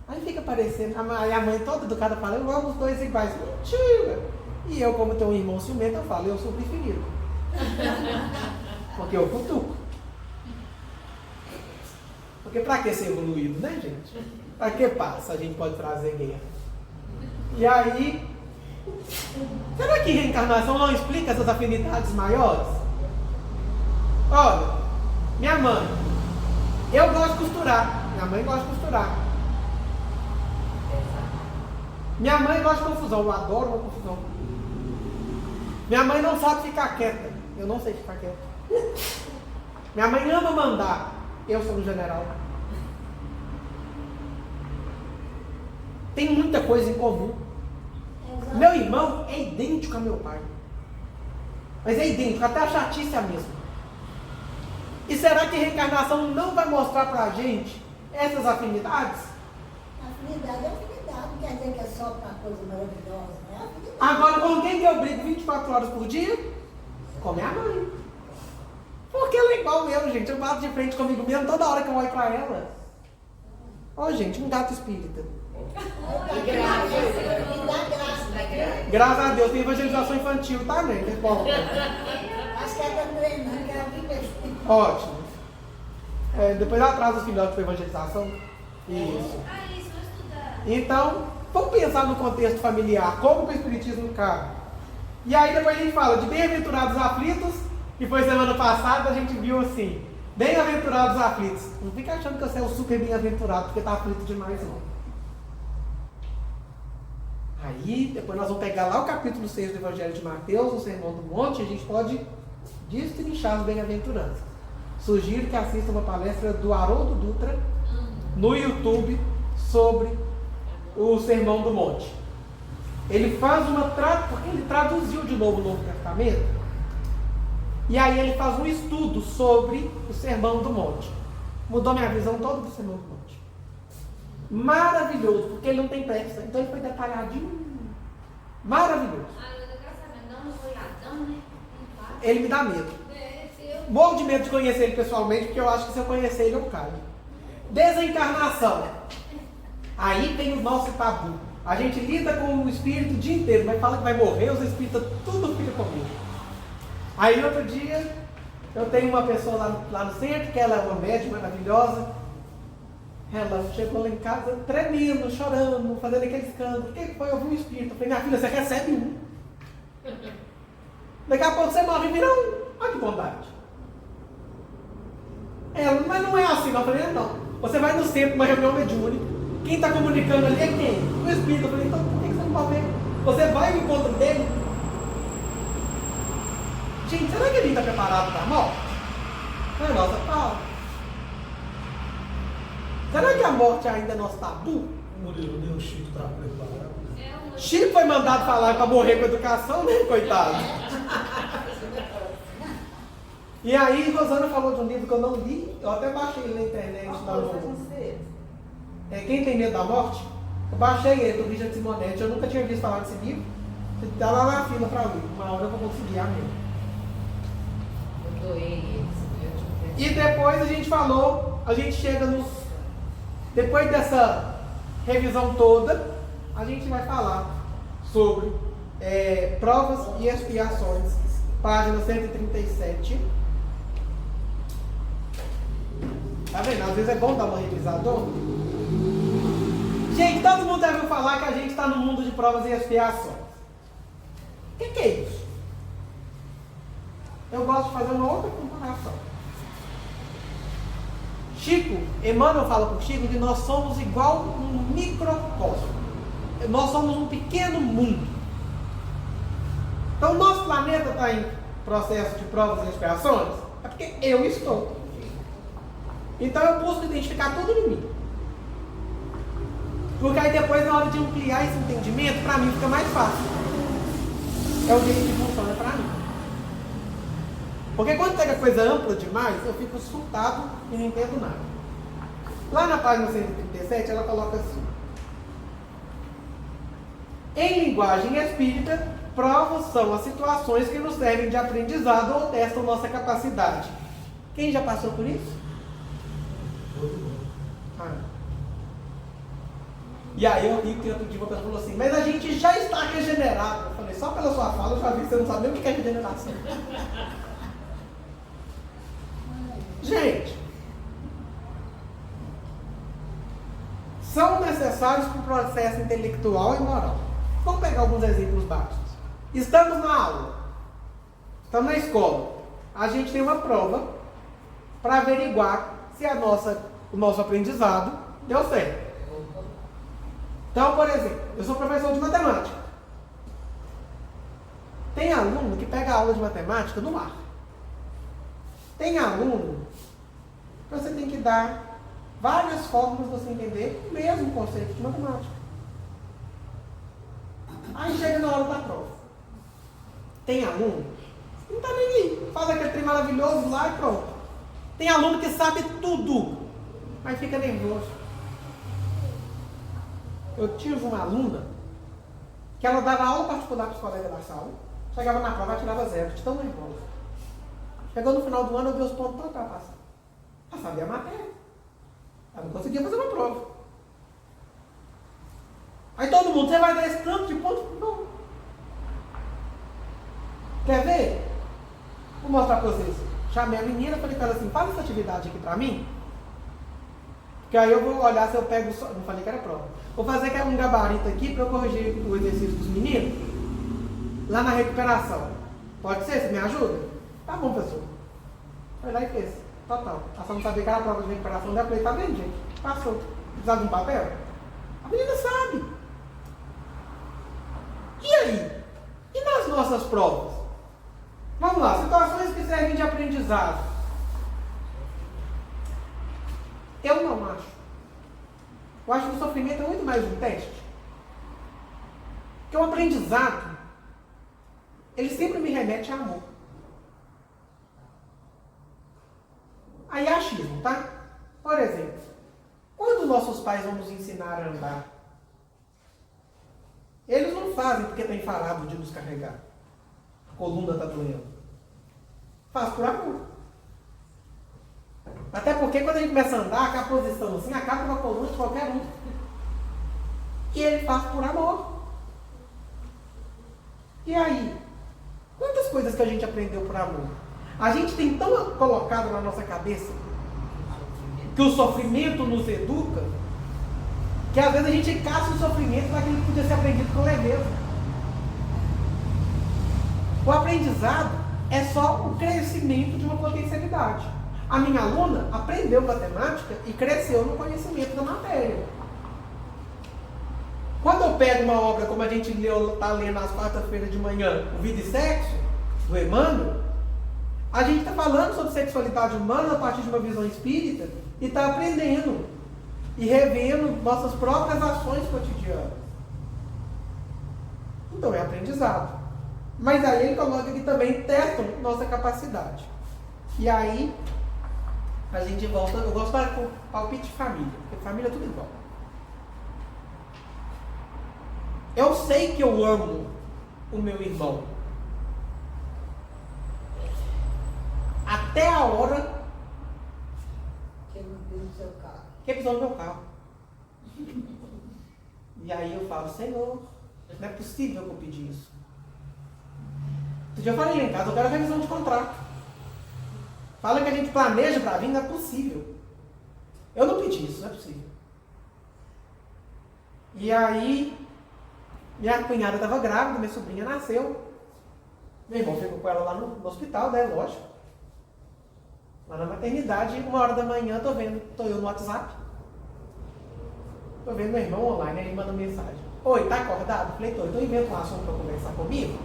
Aí fica parecendo, a mãe toda educada fala, eu amo os dois iguais. Mentira! E eu, como tenho um irmão ciumento, eu falo, eu sou o preferido. Porque eu cutuco. Porque pra que ser evoluído, né, gente? Pra que passa a gente pode trazer guerra? E aí, será que reencarnação não explica essas afinidades maiores? Olha, minha mãe, eu gosto de costurar, minha mãe gosta de costurar. Minha mãe gosta de confusão, eu adoro uma confusão. Minha mãe não sabe ficar quieta, eu não sei ficar quieta. Minha mãe ama mandar, eu sou o general. Tem muita coisa em comum. Meu irmão é idêntico a meu pai. Mas é idêntico, até a chatice é a mesma. E será que a reencarnação não vai mostrar pra gente essas afinidades? Afinidade é afinidade, não quer dizer que é só para coisa maravilhosa, né? Afinidade. Agora, com quem que eu brigo 24 horas por dia? Com minha mãe. Porque ela é igual eu, gente. Eu bato de frente comigo mesmo toda hora que eu olho pra ela. Ó, gente, um gato espírita. Me dá graça. Graças a Deus, tem evangelização infantil também, né? Bom, Acho que ela está treinando, que ela vive assim. ótimo. Depois ela traz os filhotes para evangelização. Isso. Ah, isso, vou estudar. Então, vamos pensar no contexto familiar, como que o Espiritismo cabe. E aí depois a gente fala de bem-aventurados aflitos, que foi semana passada, a gente viu assim, bem-aventurados aflitos. Não fica achando que você é o super bem-aventurado, porque está aflito demais, não. Aí, depois nós vamos pegar lá o capítulo 6 do Evangelho de Mateus, o Sermão do Monte, e a gente pode destrinchar as bem-aventuranças. Sugiro que assista uma palestra do Haroldo Dutra no YouTube sobre o Sermão do Monte. Ele faz porque ele traduziu de novo o Novo Testamento, e aí ele faz um estudo sobre o Sermão do Monte. Mudou minha visão toda do Sermão do Monte. Maravilhoso, porque ele não tem pressa, então ele foi detalhadinho. Maravilhoso. Ah, eu quero saber, não foi Adão, né? Ele me dá medo. Morro de medo de conhecer ele pessoalmente, porque eu acho que se eu conhecer ele eu caio. Desencarnação. Aí tem o nosso tabu. A gente lida com o espírito o dia inteiro, mas fala que vai morrer, os espíritos tudo fica comigo. Aí outro dia, eu tenho uma pessoa lá no centro, que ela é uma médium maravilhosa. Ela chegou lá em casa tremendo, chorando, fazendo aquele escândalo. O que foi? Eu vi um espírito. Eu falei, minha filha, você recebe um. Daqui a pouco você morre e vira um. Olha que bondade. Ela, mas não é assim. Eu falei, não. Você vai no centro, uma reunião mediúnica. Quem está comunicando ali é quem? O espírito. Eu falei, então por que você não pode ver? Você vai ao encontro dele? Gente, será que ele está preparado para a morte? Não é nossa fala. Será que a morte ainda é nosso tabu? Murilo, nem o Chico está preparado. Chico foi mandado falar para morrer com educação, né, coitado? E aí, Rosana falou de um livro que eu não li, eu até baixei ele na internet. Quem tem medo da morte? Eu baixei ele, do Richard Simonetti. Eu nunca tinha visto falar desse livro. Está lá na fila para ler. Uma hora eu vou conseguir, amém. Eu doei eles. E depois a gente falou, a gente chega nos... Depois dessa revisão toda, a gente vai falar sobre provas e expiações, página 137. Tá vendo? Às vezes é bom dar uma revisadona. Gente, todo mundo deve falar que a gente está no mundo de provas e expiações. O que é isso? Eu gosto de fazer uma outra comparação. Chico, Emmanuel fala para o Chico que nós somos igual um microcosmo. Nós somos um pequeno mundo. Então o nosso planeta está em processo de provas e expiações, é porque eu estou. Então eu busco identificar tudo em mim. Porque aí depois, na hora de ampliar esse entendimento, para mim fica mais fácil. É o jeito que funciona para mim. Porque quando pega coisa ampla demais, eu fico surtado e não entendo nada. Lá na página 137, ela coloca assim: em linguagem espírita, provas são as situações que nos servem de aprendizado ou testam nossa capacidade. Quem já passou por isso? E aí eu ri que outro dia uma pessoa falou assim: mas a gente já está regenerado. Eu falei: só pela sua fala eu já vi que você não sabe nem o que é regeneração. Gente, são necessários para o processo intelectual e moral. Vamos pegar alguns exemplos básicos. Estamos na aula, estamos na escola. A gente tem uma prova para averiguar se o nosso aprendizado deu certo. Então, por exemplo, eu sou professor de matemática. Tem aluno que pega a aula de matemática no ar. Tem aluno que você tem que dar várias formas de você entender o mesmo conceito de matemática. Aí chega na hora da prova. Tem aluno que não está nem aí, faz aquele trem maravilhoso lá e pronto. Tem aluno que sabe tudo, mas fica nervoso. Eu tive uma aluna que ela dava aula particular para os colegas da sala, chegava na prova e tirava 0, de tão nervosa. Chegou no final do ano, eu vi os pontos todos para passar. Ela sabia a matéria. Ela não conseguia fazer uma prova. Aí todo mundo, você vai dar esse tanto de pontos? Não. Quer ver? Vou mostrar para vocês. Chamei a menina, falei para ela assim: faz essa atividade aqui para mim. Porque aí eu vou olhar se eu pego só. Não falei que era prova. Vou fazer um gabarito aqui para eu corrigir o exercício dos meninos lá na recuperação. Pode ser? Você me ajuda? Tá bom, professor. Foi lá e fez. Total. Ela só não sabia que era a prova de recuperação dela. Eu falei: tá vendo, gente? Passou. Precisava de um papel? A menina sabe. E aí? E nas nossas provas? Vamos lá. Situações que servem de aprendizado. Eu não acho. Eu acho que o sofrimento é muito mais um teste. Porque o aprendizado, ele sempre me remete a amor. Aí é achismo, tá? Por exemplo, quando nossos pais vão nos ensinar a andar, eles não fazem porque tem farado de nos carregar. A coluna está doendo. Faz por amor. Até porque quando a gente começa a andar, aquela posição assim, acaba com a coluna de qualquer um. E ele faz por amor. E aí? Quantas coisas que a gente aprendeu por amor? A gente tem tão colocado na nossa cabeça que o sofrimento nos educa, que às vezes a gente caça o sofrimento daquilo que podia ser aprendido com leveza. O aprendizado é só o crescimento de uma potencialidade. A minha aluna aprendeu matemática e cresceu no conhecimento da matéria. Quando eu pego uma obra como a gente está lendo às quarta-feiras de manhã, o Vida e Sexo, do Emmanuel, a gente está falando sobre sexualidade humana a partir de uma visão espírita e está aprendendo e revendo nossas próprias ações cotidianas. Então é aprendizado. Mas aí ele coloca que também testam nossa capacidade. E aí a gente volta, eu gosto de palpite de família, porque família é tudo igual. Eu sei que eu amo o meu irmão até a hora Que ele não pisa no seu carro. que ele pisou no meu carro. E aí eu falo: Senhor, não é possível que eu pedi isso. Outro dia eu falei lá em casa: eu quero revisão de contrato. Fala que a gente planeja para vir, não é possível. Eu não pedi isso, não é possível. E aí, minha cunhada estava grávida, minha sobrinha nasceu. Meu irmão ficou com ela lá no hospital, né? Lógico. Lá na maternidade, 1h da manhã, tô eu no WhatsApp. Tô vendo meu irmão online, ele manda mensagem: oi, tá acordado? Falei: tô. Então inventa um assunto para conversar comigo.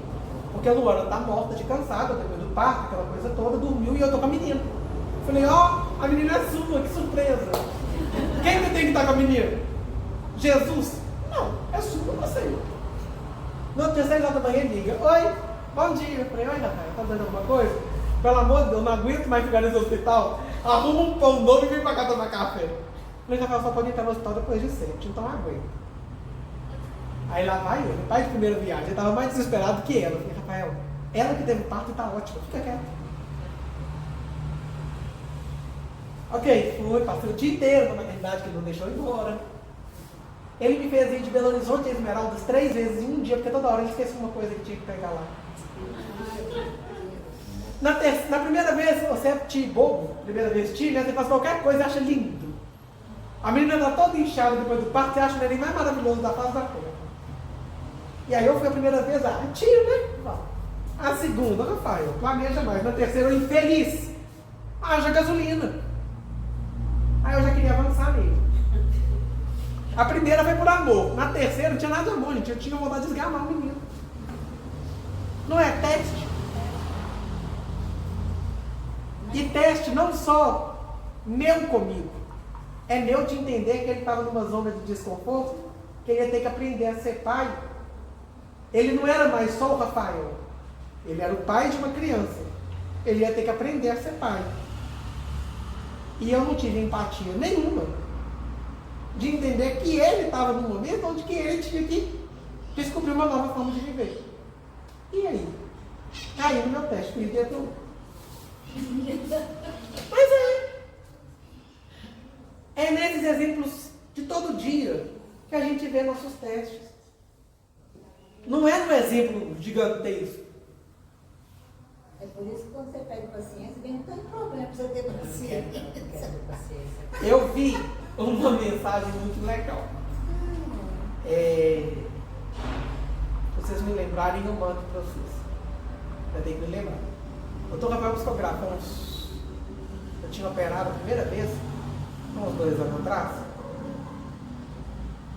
Porque a Luana tá morta de cansada, depois do parto, aquela coisa toda, dormiu e eu tô com a menina. Falei: ó, a menina é sua, que surpresa. Quem que tem que estar com a menina? Jesus? Não, é sua, você. No outro dia, 6h da manhã, ele liga: oi, Bom dia. Eu falei, oi, Rafael, tá dando alguma coisa? Pelo amor de Deus, eu não aguento mais ficar nesse hospital. Arruma um pão novo e vem pra cá tomar café. Eu falei, Rafael, só pode entrar no hospital depois de 7, então eu aguento. Aí lá vai ele, pai de primeira viagem. Ele tava mais desesperado que ela. Eu falei, Rafael, ela que teve parto e tá ótima, fica quieto. Ok, fui, passei o dia inteiro na maternidade que ele não deixou ir embora. Ele me fez ir de Belo Horizonte a Esmeraldas 3 vezes em um dia, porque toda hora ele esquecia uma coisa que tinha que pegar lá. Na primeira vez, você é tio bobo, primeira vez tio, né? Você faz qualquer coisa e acha lindo. A menina está toda inchada depois do parto, você acha o neném mais maravilhoso da face da terra. E aí eu fui a primeira vez, tio, né? A segunda, Rafael, planeja mais. Na terceira, eu infeliz. Haja gasolina. Aí eu já queria avançar nele. A primeira foi por amor. Na terceira não tinha nada de amor, gente. Eu tinha vontade de esgamar o menino. Não é teste? E teste não só meu comigo. É meu de entender que ele estava numa zona de desconforto, que ele ia ter que aprender a ser pai. Ele não era mais só o Rafael. Ele era o pai de uma criança. Ele ia ter que aprender a ser pai. E eu não tive empatia nenhuma de entender que ele estava num momento onde que ele tinha que descobrir uma nova forma de viver. E aí? Caiu no meu teste, perdi a tudo. Mas é nesses exemplos de todo dia que a gente vê nossos testes. Não é no exemplo gigantesco. É por isso que quando você pede paciência, vem tanto problema para você ter paciência. Eu vi uma mensagem muito legal. Se vocês me lembrarem, eu mando para vocês. Eu tenho que me lembrar. Eu estou Rafael psicografo eu tinha operado a primeira vez, uns 2 anos atrás,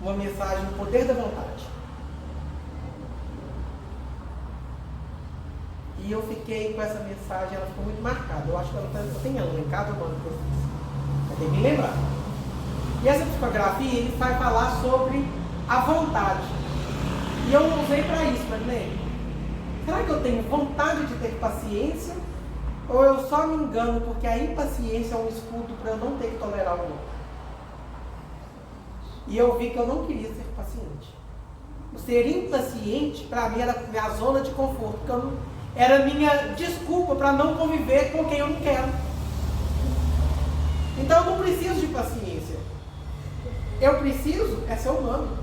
uma mensagem do poder da vontade. E eu fiquei com essa mensagem, ela ficou muito marcada. Eu acho que eu tenho ela em casa, eu mando para vocês. Eu tenho que me lembrar. E essa psicografia, ele vai falar sobre a vontade. E eu usei para isso, mas será que eu tenho vontade de ter paciência? Ou eu só me engano porque a impaciência é um escudo para eu não ter que tolerar o outro? E eu vi que eu não queria ser paciente. O ser impaciente, para mim, era a minha zona de conforto, porque era a minha desculpa para não conviver com quem eu não quero. Então eu não preciso de paciência. Eu preciso ser humano.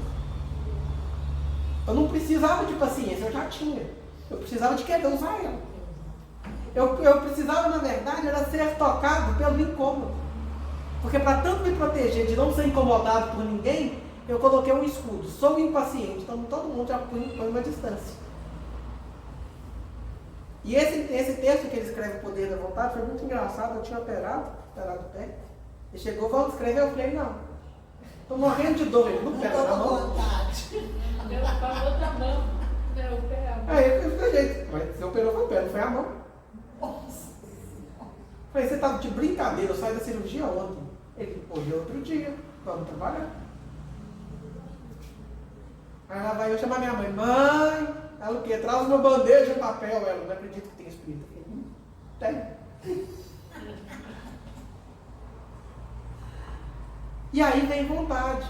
Eu não precisava de paciência, eu já tinha. Eu precisava de querer usar ela. Eu precisava, na verdade, era ser tocado pelo incômodo. Porque para tanto me proteger de não ser incomodado por ninguém, eu coloquei um escudo. Sou impaciente, então todo mundo já põe uma distância. E esse texto que ele escreve, O Poder da Vontade, foi muito engraçado. Eu tinha operado o pé. Ele chegou, vamos escrever, eu falei, não. Estou morrendo de dor, ele não pega na mão. Meu favor da mão. Meu pé. Aí eu falei, mas você operou foi o pé, não foi a mão. Falei, você estava de brincadeira, eu saí da cirurgia ontem. Ele, hoje é outro dia, vamos trabalhar. Aí lá vai eu chamar minha mãe, ela o quê? Traz uma bandeja de papel, ela não acredita que tem espírito. Tem. E aí vem vontade.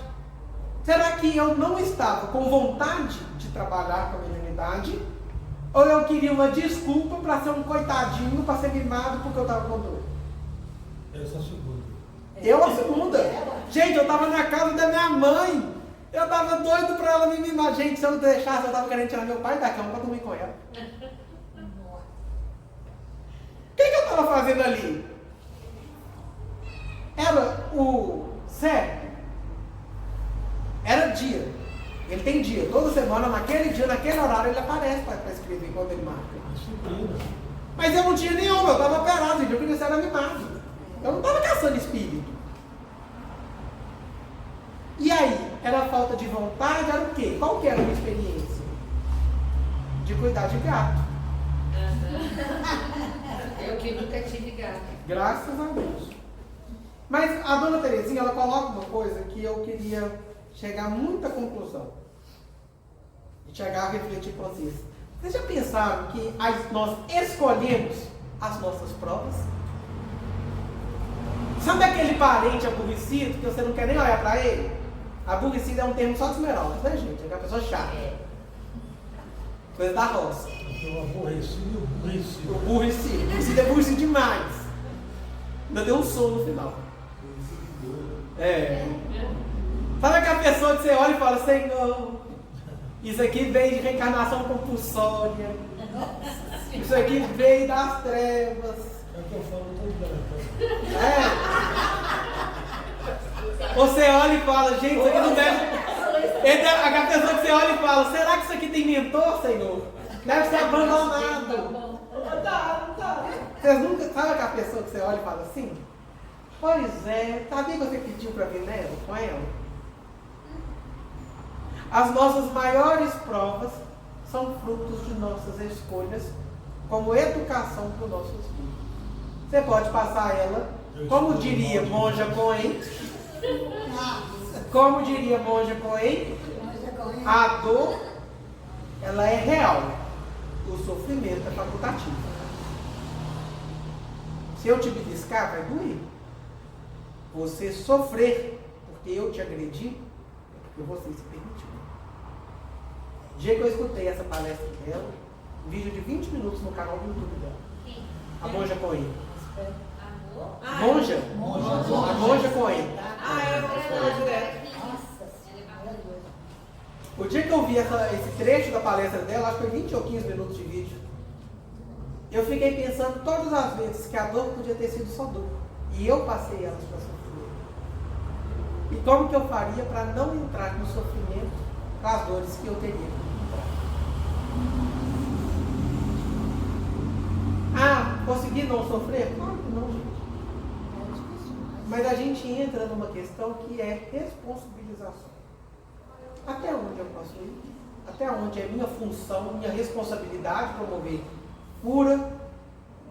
Será que eu não estava com vontade de trabalhar com a mediunidade? Ou eu queria uma desculpa para ser um coitadinho, para ser mimado porque eu estava com dor? Essa é a segunda. Eu a segunda. Gente, eu estava na casa da minha mãe. Eu estava doido para ela me mimar. Gente, se eu não deixasse, eu estava querendo tirar meu pai da cama para dormir com ela. O que eu estava fazendo ali? Era o Zé. Era dia. Ele tem dia. Toda semana, naquele dia, naquele horário, ele aparece para escrever quando ele marca. Mas eu não tinha nenhuma. Eu estava operado, gente. Eu queria ser mimado. Eu não estava caçando espírito. E aí? Era falta de vontade? Era o quê? Qual que era a minha experiência? De cuidar de gato. Eu que nunca tive gato. Graças a Deus. Mas a dona Terezinha, ela coloca uma coisa que eu queria chegar a muita conclusão. E chegar a refletir com vocês. Vocês já pensaram que nós escolhemos as nossas provas? Sabe aquele parente aborrecido que você não quer nem olhar para ele? Aborrecido é um termo só de Esmeraldas, né, gente? É aquela pessoa chata. Coisa da roça. Eu aborreci e o aborrecido. O aborrecido. Aborrecido é aborrecido demais. Ainda deu um som no final. É. Sabe aquela pessoa que você olha e fala, Senhor, isso aqui veio de reencarnação compulsória. Isso aqui veio das trevas. É o que eu falo todo branco. Você olha e fala, gente, isso aqui não deve. Aquela pessoa que você olha e fala, será que isso aqui tem mentor, Senhor? Deve ser abandonado. Não tá. Vocês nunca. Sabe aquela pessoa que você olha e fala assim? Pois é, sabia que você pediu para vir nela, com ela? As nossas maiores provas são frutos de nossas escolhas como educação para os nossos filhos. Você pode passar ela, como diria Monja Coen, a dor, ela é real, o sofrimento é facultativo. Se eu te beliscar, vai doer. Você sofrer porque eu te agredi, é porque você se permitiu. O dia que eu escutei essa palestra dela, um vídeo de 20 minutos no canal do YouTube dela. A Monja Coen. Monja? A Monja Coen. Eu vou falar direto. O dia que eu vi esse trecho da palestra dela, acho que foi 20 ou 15 minutos de vídeo, eu fiquei pensando todas as vezes que a dor podia ter sido só dor. E eu passei elas para sofrer. E como que eu faria para não entrar no sofrimento com as dores que eu teria que entrar? Consegui não sofrer? Claro que não, gente. Mas a gente entra numa questão que é responsabilização. Até onde eu posso ir? Até onde é minha função, minha responsabilidade promover cura,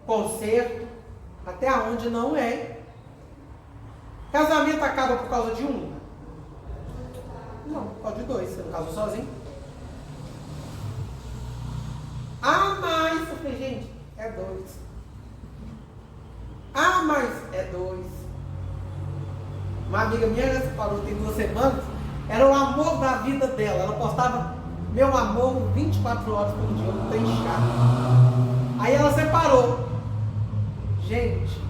conserto, até onde não é. Casamento acaba por causa de um? Não, por causa de dois. Você não casou sozinho? Mas, eu falei, gente, é dois. Mas é dois. Uma amiga minha já se parou tem 2 semanas, era o amor da vida dela. Ela postava meu amor 24 horas por dia, não tem chato. Aí ela separou. Gente,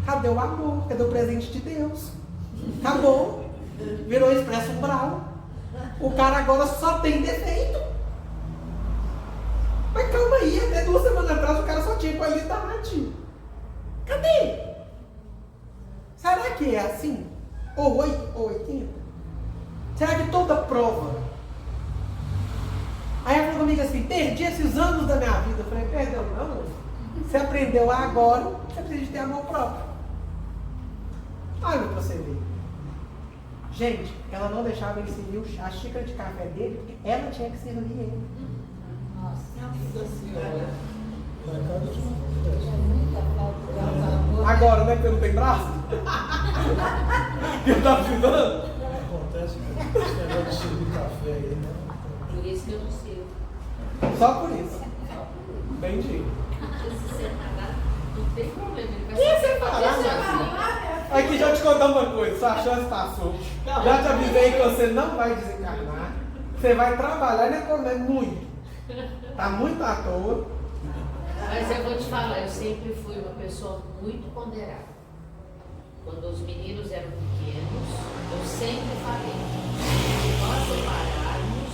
cadê o amor? Cadê o presente de Deus? Acabou. Virou expresso umbral. O cara agora só tem defeito. Mas calma aí, até 2 semanas atrás o cara só tinha qualidade. Cadê? Será que é assim? Ou 8 ou 80? Será que toda prova? Aí ela falou comigo assim, perdi esses anos da minha vida. Eu falei, perdeu não. Você aprendeu agora, você precisa de ter amor próprio. Olha pra você ver. Gente, ela não deixava ele servir a xícara de café dele, porque ela tinha que servir ele. Nossa Senhora. Agora, né, porque não tem braço? Que eu tava ajudando? Acontece que esse negócio de servir café aí, né? Por isso que eu não sei. Só por isso. Entendi. Se você parar, não tem problema. Ele vai E você fazer parar? Aqui, deixa eu te contar uma coisa. Sua chance passou. Já te avisei que você não vai desencarnar. Você vai trabalhar, né? Muito. Tá muito à toa. Mas eu vou te falar, eu sempre fui uma pessoa muito ponderada. Quando os meninos eram pequenos, eu sempre falei, se nós separarmos,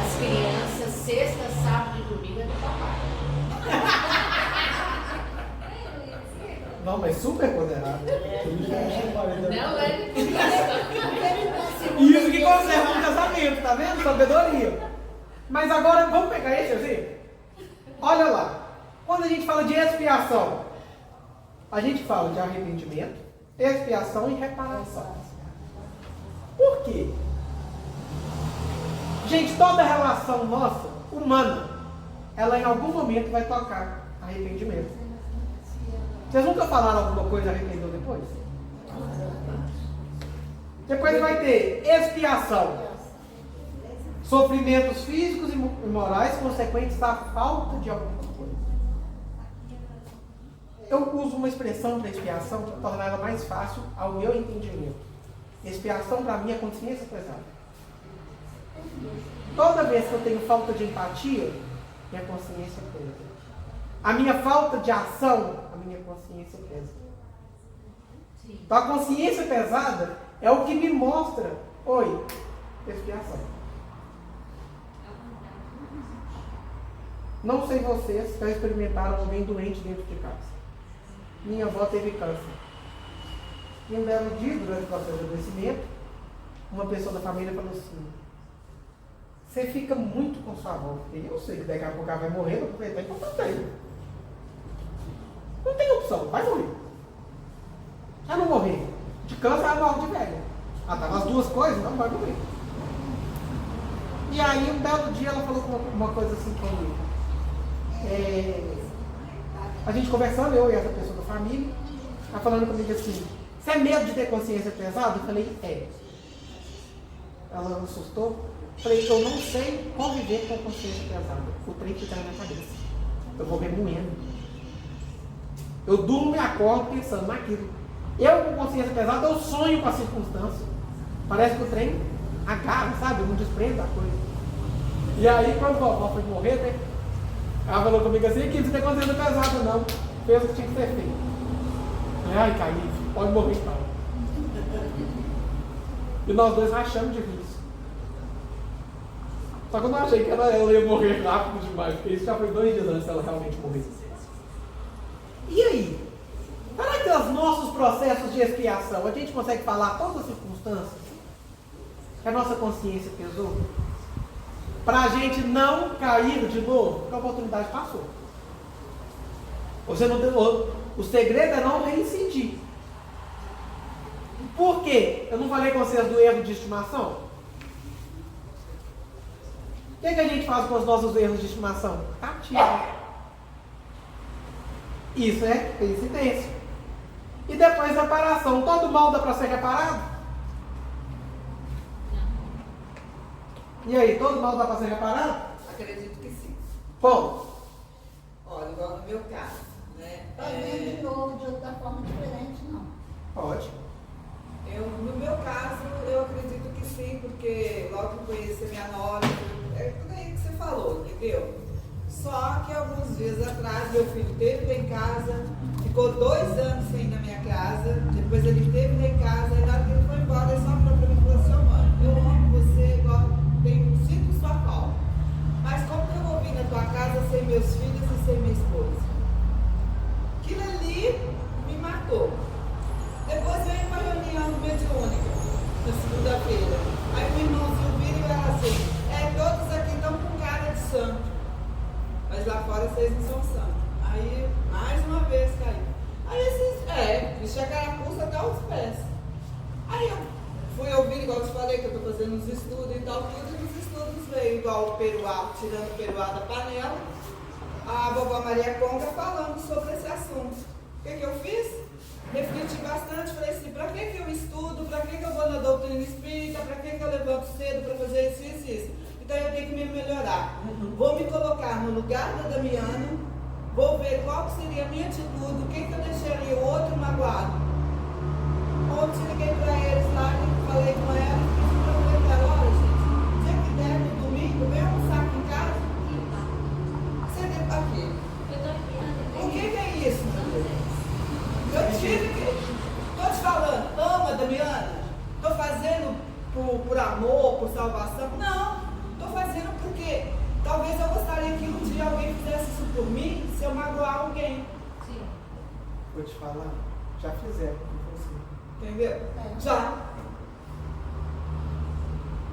as crianças, sexta, sábado e domingo é do papai. Não, mas super ponderado. Não é de criança. Isso que conserva um casamento, tá vendo? Sabedoria. Mas agora, vamos pegar esse exemplo? Olha lá. Quando a gente fala de expiação, a gente fala de arrependimento, expiação e reparação. Por quê? Gente, toda relação nossa, humana, ela em algum momento vai tocar arrependimento. Vocês nunca falaram alguma coisa e arrependeu depois? Depois vai ter expiação. Sofrimentos físicos e morais consequentes da falta de alguma coisa. Eu uso uma expressão para expiação para tornar ela mais fácil ao meu entendimento. Expiação para mim é consciência pesada. Toda vez que eu tenho falta de empatia, minha consciência pesa. A minha falta de ação, a minha consciência pesa. Então a consciência pesada é o que me mostra, oi, expiação. Não sei vocês já experimentaram alguém doente dentro de casa. Minha avó teve câncer. E um belo dia, durante o processo de adoecimento, uma pessoa da família falou assim: você fica muito com sua avó. Eu sei que daqui a pouco ela vai morrer, vou aproveitar e contar pra ele. Não tem opção, vai morrer. Se ela não morrer de câncer, ela morre de velha. Ela tava as duas coisas, não vai morrer. E aí, um belo dia, ela falou uma coisa assim comigo. A gente conversando, eu e essa pessoa da família, ela falando comigo assim: você é medo de ter consciência pesada? Eu falei: é. Ela assustou. Eu falei: eu não sei conviver com a consciência pesada. O trem fica na minha cabeça. Eu vou remoendo. Eu durmo e acordo pensando naquilo. Eu, com consciência pesada, eu sonho com a circunstância. Parece que o trem agarra, sabe? Eu não desprendo da coisa. E aí, quando a vovó foi morrer, né? Ela falou comigo assim: que não tem consciência pesada, não. Fez o que tinha que ser feito. Ai, Caí, pode morrer então. E nós dois rachamos de rir. Só que eu não achei que ela ia morrer rápido demais, porque isso já foi 2 dias antes dela realmente morrer. E aí? Será que os nossos processos de expiação, a gente consegue falar todas as circunstâncias que a nossa consciência pesou? Para a gente não cair de novo, porque a oportunidade passou. Você não deu, o segredo é não reincidir. Por quê? Eu não falei com vocês do erro de estimação? O que a gente faz com os nossos erros de estimação? Castiga. Isso é reincidência. E depois reparação. Todo mal dá para ser reparado? E aí, todo mal dá para ser reparado? Acredito que sim. Bom. Olha, igual no meu caso, né? Talvez de novo, de outra forma diferente, não. Pode. No meu caso, eu acredito que sim, porque logo que conheci minha nora, é tudo aí que você falou, entendeu? Só que alguns dias atrás, meu filho teve lá em casa, ficou 2 anos sem ir na minha casa, depois ele teve lá em casa, e na hora que ele foi embora, ele só falou pra mim e falou assim: mãe, eu amo você, igual sinto sua falta. Mas como que eu vou vir na tua casa sem meus filhos e sem minha esposa? Aquilo ali me matou. Depois veio uma reunião mediúnica, na segunda-feira. Aí o irmãozinho vira e fala assim: todos aqui estão com cara de santo, mas lá fora vocês não são santos. Aí, mais uma vez caiu. Aí esses, vestir a carapuça até os pés. Aí eu fui ouvir, igual eu te falei, que eu estou fazendo uns estudos e tal, tudo, e nos estudos veio igual o peruá, tirando o peruá da panela, a vovó Maria Conga falando sobre esse assunto. O que eu fiz? Refleti bastante, falei assim: para que eu estudo, para que eu vou na doutrina espírita, para que eu levanto cedo para fazer isso, isso, isso. Então eu tenho que me melhorar. Vou me colocar no lugar da Damiana, vou ver qual seria a minha atitude, o que eu deixaria o outro magoado. Ontem liguei para eles lá e falei com ela, e falei para ela: olha, gente, dia que der no domingo, vem almoçar aqui em casa. Você deu aqui. Eu tô aqui, O que é isso, meu Deus? Eu tive que. Estou te falando, ama, Damiana? Estou fazendo por amor, por salvação? Não, estou fazendo porque talvez eu gostaria que um dia alguém fizesse isso por mim, se eu magoar alguém. Sim. Vou te falar, já fizeram com você. Entendeu? Já.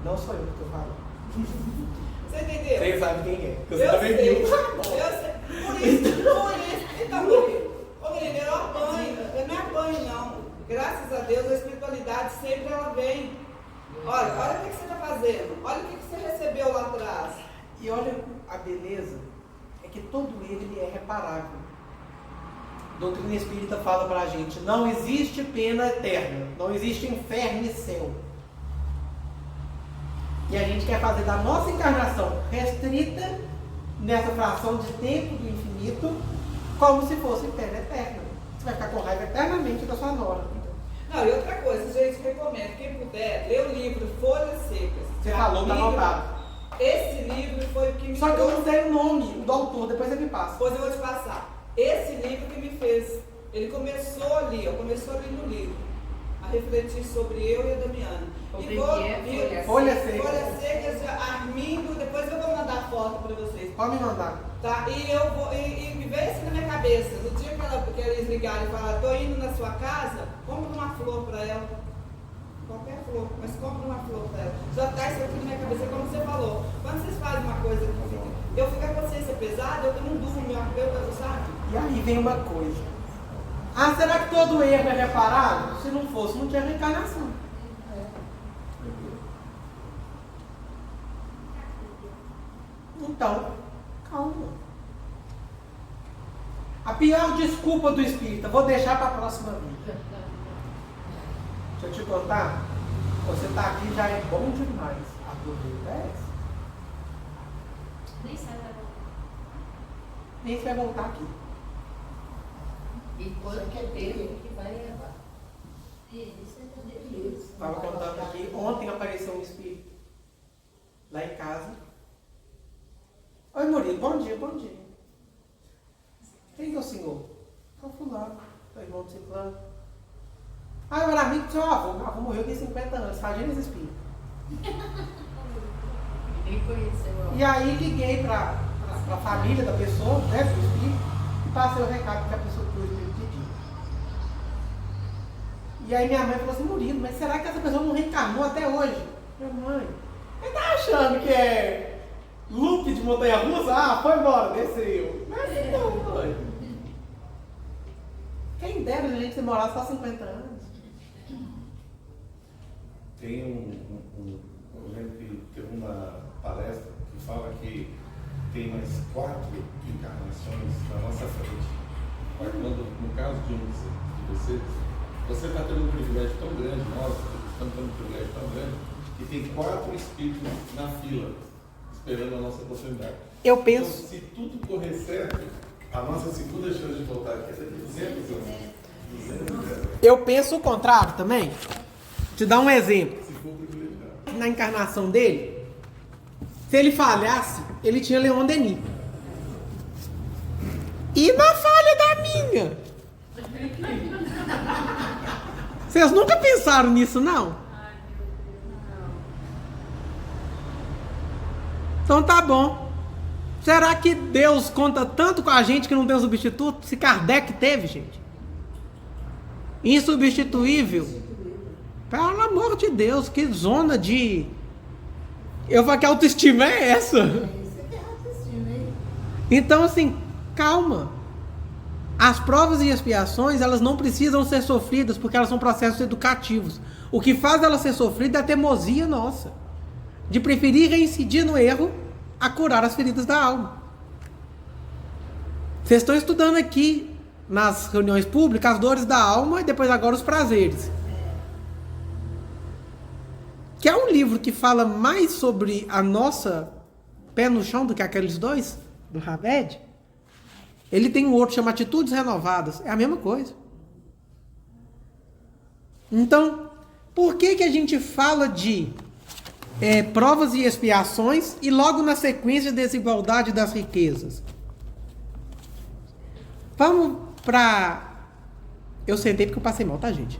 Não sou eu que estou falando. Você entendeu? Você sabe quem é. Eu sei. Eu sei. Por isso. Então, ô menina, eu apanho. Eu não apanho, não. Graças a Deus, a espiritualidade sempre ela vem. Olha o que você está fazendo. Olha o que você recebeu lá atrás. E olha a beleza, é que todo ele é reparável. A doutrina espírita fala pra gente: não existe pena eterna, não existe inferno e céu. E a gente quer fazer da nossa encarnação restrita, nessa fração de tempo do infinito, como se fosse pena eterna. Você vai ficar com raiva eternamente da sua nora. Não, e outra coisa, gente, recomendo, quem puder, ler o livro Folhas Secas. Você falou, tá anotado. Esse livro foi o que me Só que eu trouxe- não sei o nome do autor, depois você me passa. Depois eu vou te passar. Esse livro que me fez, ele começou ali no livro, a refletir sobre eu e a Damiana. O E que vou, é Folhas Secas. Folhas Secas, Armindo, depois eu vou mandar foto para vocês. Pode me mandar. Tá? E me veio assim na minha cabeça, no dia que eles ligaram e falaram, tô indo na sua casa, compra uma flor para ela. Qualquer flor, mas compra uma flor para ela. Já tá isso aqui na minha cabeça, como você falou. Quando vocês fazem uma coisa que eu fico com a consciência pesada, eu não durmo, eu sabe? E aí vem uma coisa. Ah, será que todo erro é reparável? Se não fosse, não tinha reencarnação. Então, calma. A pior desculpa do espírita, vou deixar para a próxima vida. Deixa eu te contar. Você está aqui já é bom demais. Aproveita essa. Nem sabe agora. Nem você vai voltar aqui. E quanto tempo que vai levar? Isso é Deus. Estava contando aqui, ontem apareceu um espírito lá em casa. Oi, Murilo, bom dia, bom dia. Quem que é o senhor? É o fulano, é o irmão do ciclano. Ah, eu era amigo do seu avô. Meu avô morreu tem 50 anos, imagina esse espírito. Nem conheceu. E aí liguei para a família da pessoa, né, do espírito, e passei o recado que a pessoa que o espírito pediu. E aí minha mãe falou assim, Murilo, mas será que essa pessoa não reencarnou até hoje? Minha mãe, ele tá achando que é loop de montanha-russa? Ah, foi embora, desceu. Não é assim não, mãe. Quem dera a gente demorar só 50 anos. Tem eu lembro que teve uma palestra que fala que tem mais 4 encarnações na nossa frente. Mas quando, no caso de vocês, você está tendo um privilégio tão grande, nós estamos tendo um privilégio tão grande, que tem 4 espíritos na fila, esperando a nossa oportunidade. Eu penso. Então, se tudo correr certo, a nossa segunda chance de voltar aqui é daqui a 200 anos. 200 anos. Eu penso o contrário também. Vou te dar um exemplo. Se for privilegiado. Na encarnação dele, se ele falhasse, ele tinha Leon Denis. E na falha da minha? Vocês nunca pensaram nisso, não? Então tá bom. Será que Deus conta tanto com a gente que não tem um substituto? Se Kardec teve, gente. Insubstituível. Pelo amor de Deus, que zona de... Eu falo que autoestima é essa? Então, assim, calma. As provas e expiações, elas não precisam ser sofridas porque elas são processos educativos. O que faz elas ser sofridas é a teimosia nossa. De preferir reincidir no erro a curar as feridas da alma. Vocês estão estudando aqui, nas reuniões públicas, as dores da alma e depois agora os prazeres. Que é um livro que fala mais sobre a nossa pé no chão do que aqueles dois, do Haved. Ele tem um outro, chama Atitudes Renovadas. É a mesma coisa. Então, por que a gente fala de provas e expiações e logo na sequência desigualdade das riquezas? Vamos para... Eu sentei porque eu passei mal, tá, gente?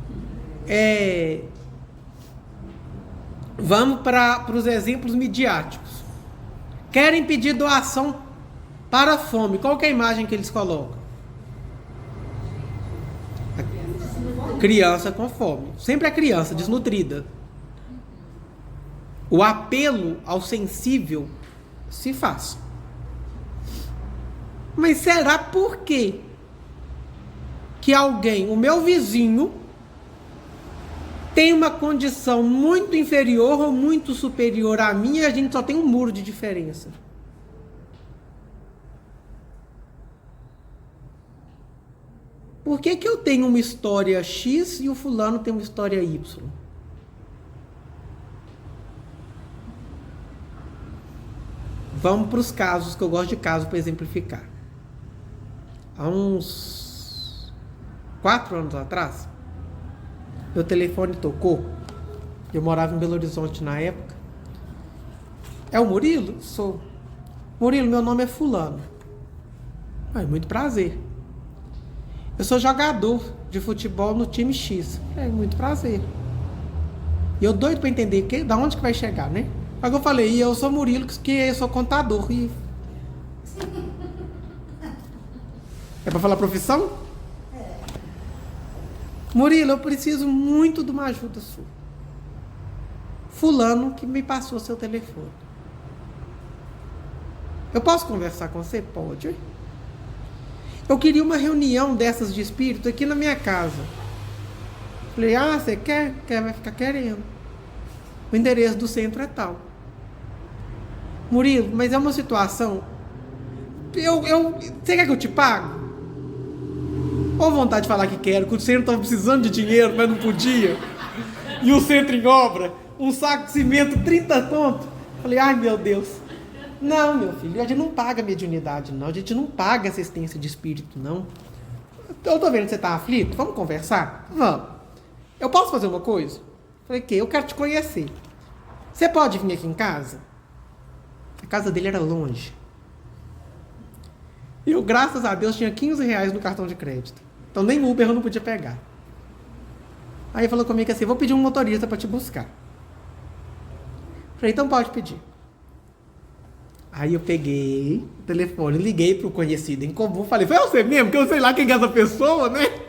Vamos para os exemplos midiáticos. Querem pedir doação para a fome. Qual que é a imagem que eles colocam? A criança com fome. Sempre a criança desnutrida. O apelo ao sensível se faz. Mas será por quê que alguém, o meu vizinho, tem uma condição muito inferior ou muito superior à minha e a gente só tem um muro de diferença? Por que eu tenho uma história X e o fulano tem uma história Y? Vamos para os casos, que eu gosto de casos para exemplificar. Há uns 4 anos atrás, meu telefone tocou. Eu morava em Belo Horizonte na época. É o Murilo? Sou. Murilo, meu nome é fulano. Muito prazer. Eu sou jogador de futebol no time X. Muito prazer. E eu doido para entender da onde que vai chegar, né? Aí eu falei, eu sou Murilo, que eu sou contador. E... é para falar profissão? Murilo, eu preciso muito de uma ajuda sua. Fulano que me passou seu telefone. Eu posso conversar com você? Pode. Eu queria uma reunião dessas de espírito aqui na minha casa. Falei, você quer? Vai ficar querendo. O endereço do centro é tal. Murilo, mas é uma situação... Você quer que eu te pague? Ou vontade de falar que quero, que o centro estava precisando de dinheiro, mas não podia. E o centro em obra, um saco de cimento, 30 conto. Falei, ai meu Deus. Não, meu filho, a gente não paga mediunidade, não. A gente não paga assistência de espírito, não. Eu tô vendo que você tá aflito, vamos conversar? Vamos. Eu posso fazer uma coisa? Falei, eu quero te conhecer. Você pode vir aqui em casa? A casa dele era longe. Eu, graças a Deus, tinha R$15 no cartão de crédito. Então nem Uber eu não podia pegar. Aí ele falou comigo assim, vou pedir um motorista para te buscar. Falei, então pode pedir. Aí eu peguei o telefone, liguei para o conhecido em comum, falei, foi você mesmo? Que eu sei lá quem é essa pessoa, né?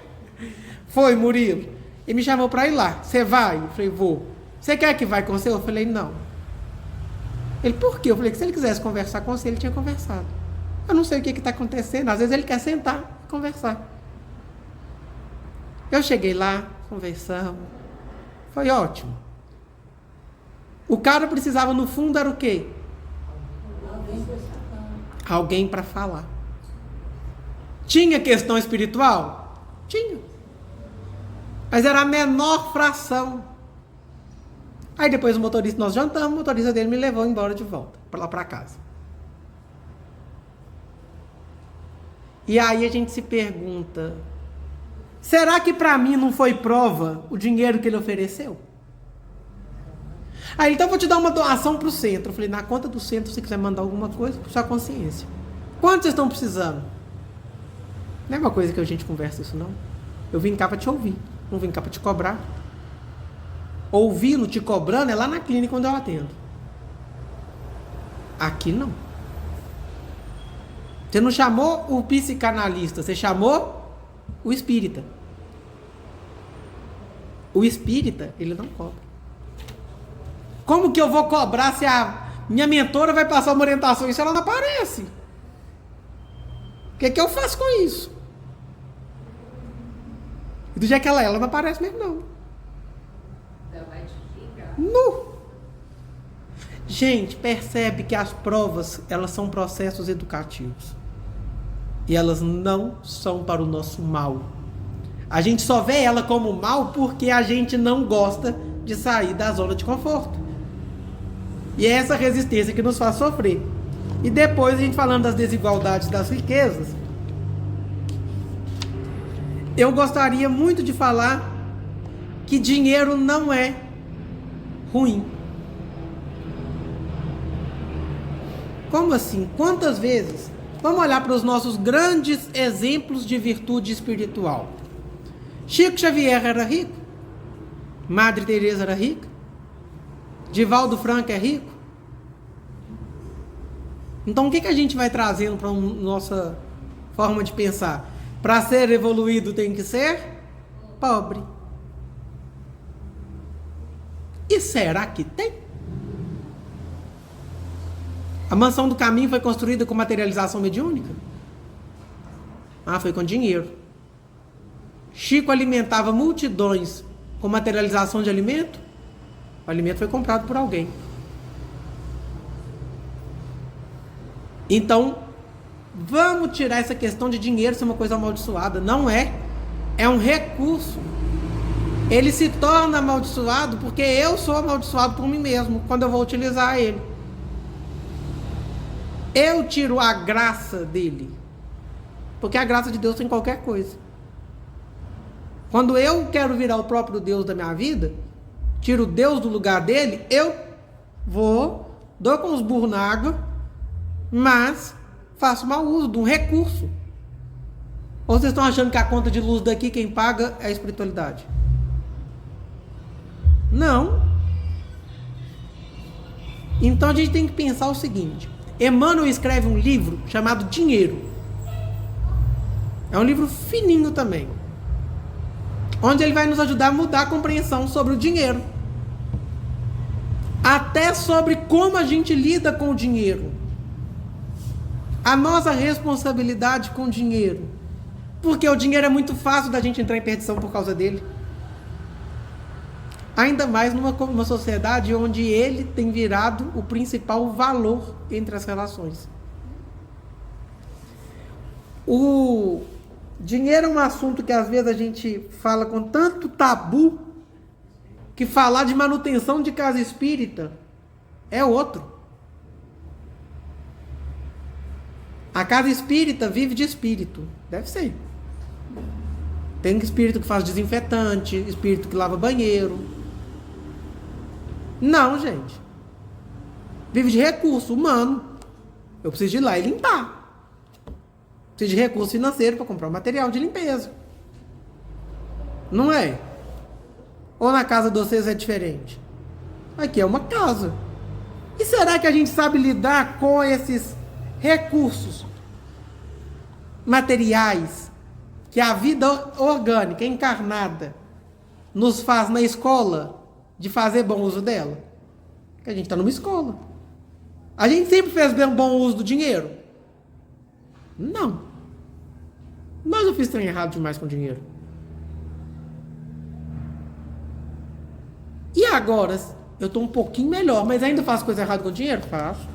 Foi, Murilo. Ele me chamou para ir lá. Você vai? Eu falei, vou. Você quer que vai com você? Eu falei, não. Ele, por quê? Eu falei que se ele quisesse conversar com você, ele tinha conversado. Eu não sei o que está acontecendo. Às vezes ele quer sentar e conversar. Eu cheguei lá, conversamos. Foi ótimo. O cara precisava, no fundo, era o quê? Alguém para falar. Tinha questão espiritual? Tinha. Mas era a menor fração. Aí depois o motorista, nós jantamos, o motorista dele me levou embora de volta, lá para casa. E aí a gente se pergunta, será que para mim não foi prova o dinheiro que ele ofereceu? Aí então eu vou te dar uma doação para o centro. Eu falei, na conta do centro, se você quiser mandar alguma coisa, por sua consciência. Quanto vocês estão precisando? Não é uma coisa que a gente conversa isso, não. Eu vim cá para te ouvir, não vim cá para te cobrar. Ouvindo, te cobrando, é lá na clínica onde eu atendo. Aqui não. Você não chamou o psicanalista, você chamou o espírita. O espírita, ele não cobra. Como que eu vou cobrar se a minha mentora vai passar uma orientação e se ela não aparece? O que eu faço com isso? E do jeito que ela não aparece mesmo, não. Nu. Gente, percebe que as provas, elas são processos educativos. E elas não são para o nosso mal. A gente só vê ela como mal porque a gente não gosta de sair da zona de conforto. E é essa resistência que nos faz sofrer. E depois a gente falando das desigualdades das riquezas, eu gostaria muito de falar que dinheiro não é ruim. Como assim? Quantas vezes? Vamos olhar para os nossos grandes exemplos de virtude espiritual. Chico Xavier era rico? Madre Teresa era rica? Divaldo Franco é rico? Então o que a gente vai trazendo para a nossa forma de pensar? Para ser evoluído tem que ser pobre. E será que tem? A mansão do caminho foi construída com materialização mediúnica? Foi com dinheiro. Chico alimentava multidões com materialização de alimento? O alimento foi comprado por alguém. Então, vamos tirar essa questão de dinheiro ser uma coisa amaldiçoada. Não é. É um recurso. Ele se torna amaldiçoado porque eu sou amaldiçoado por mim mesmo quando eu vou utilizar ele. Eu tiro a graça dele. Porque a graça de Deus tem qualquer coisa. Quando eu quero virar o próprio Deus da minha vida, tiro Deus do lugar dele, eu vou, dou com os burros na água, mas faço mau uso de um recurso. Ou vocês estão achando que a conta de luz daqui, quem paga é a espiritualidade? Não. Então a gente tem que pensar o seguinte. Emmanuel escreve um livro chamado Dinheiro. É um livro fininho também, onde ele vai nos ajudar a mudar a compreensão sobre o dinheiro, até sobre como a gente lida com o dinheiro, a nossa responsabilidade com o dinheiro, porque o dinheiro é muito fácil da gente entrar em perdição por causa dele, ainda mais numa sociedade onde ele tem virado o principal valor entre as relações. O dinheiro é um assunto que às vezes a gente fala com tanto tabu, que falar de manutenção de casa espírita é outro. A casa espírita vive de espírito. Deve ser. Tem espírito que faz desinfetante, espírito que lava banheiro. Não, gente. Vive de recurso humano. Eu preciso de ir lá e limpar. Preciso de recurso financeiro para comprar material de limpeza. Não é? Ou na casa de vocês é diferente? Aqui é uma casa. E será que a gente sabe lidar com esses recursos materiais que a vida orgânica, encarnada, nos faz na escola de fazer bom uso dela? Porque a gente está numa escola. A gente sempre fez bem bom uso do dinheiro? Não. Mas eu fiz trem errado demais com dinheiro. E agora, eu estou um pouquinho melhor, mas ainda faço coisa errada com dinheiro? Faço.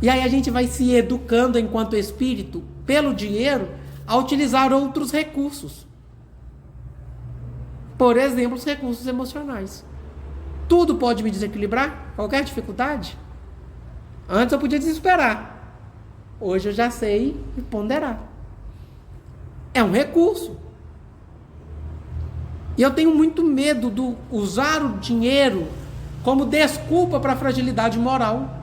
E aí a gente vai se educando enquanto espírito, pelo dinheiro, a utilizar outros recursos. Por exemplo, os recursos emocionais. Tudo pode me desequilibrar? Qualquer dificuldade? Antes eu podia desesperar. Hoje eu já sei me ponderar. É um recurso. E eu tenho muito medo de usar o dinheiro como desculpa para a fragilidade moral.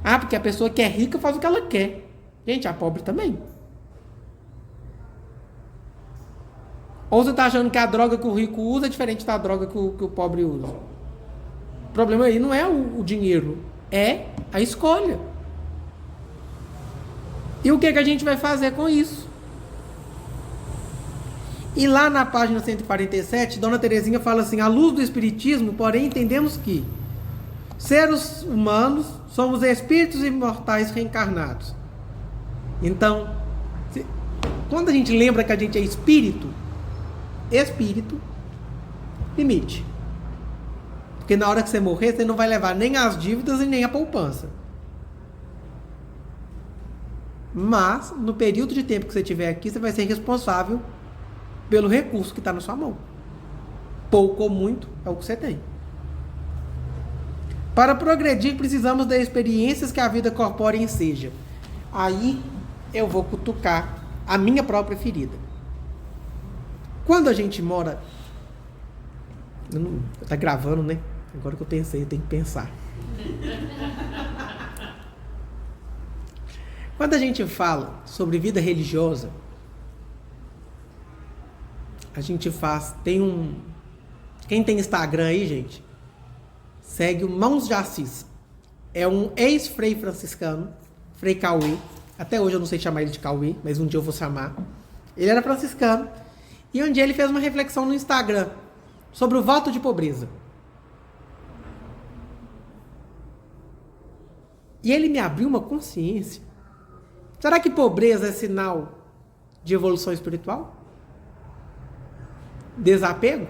Ah, porque a pessoa que é rica faz o que ela quer. Gente, a pobre também. Ou você está achando que a droga que o rico usa é diferente da droga que o pobre usa? O problema aí não é o dinheiro, é a escolha. E o que a gente vai fazer com isso? E lá na página 147, Dona Terezinha fala assim: à luz do Espiritismo, porém, entendemos que seres humanos somos espíritos imortais reencarnados. Então, quando a gente lembra que a gente é espírito, limite. Porque na hora que você morrer, você não vai levar nem as dívidas e nem a poupança. Mas, no período de tempo que você tiver aqui, você vai ser responsável pelo recurso que está na sua mão. Pouco ou muito é o que você tem. Para progredir, precisamos das experiências que a vida corpórea enseja. Aí eu vou cutucar a minha própria ferida. Quando a gente mora... Tá gravando, né? Agora que eu pensei, eu tenho que pensar. Quando a gente fala sobre vida religiosa, a gente faz... Quem tem Instagram aí, gente, segue o Mãos de Assis. É um ex-frei franciscano, Frei Cauê. Até hoje eu não sei chamar ele de Cauê, mas um dia eu vou chamar. Ele era franciscano. E um dia ele fez uma reflexão no Instagram sobre o voto de pobreza. E ele me abriu uma consciência. Será que pobreza é sinal de evolução espiritual? Desapego?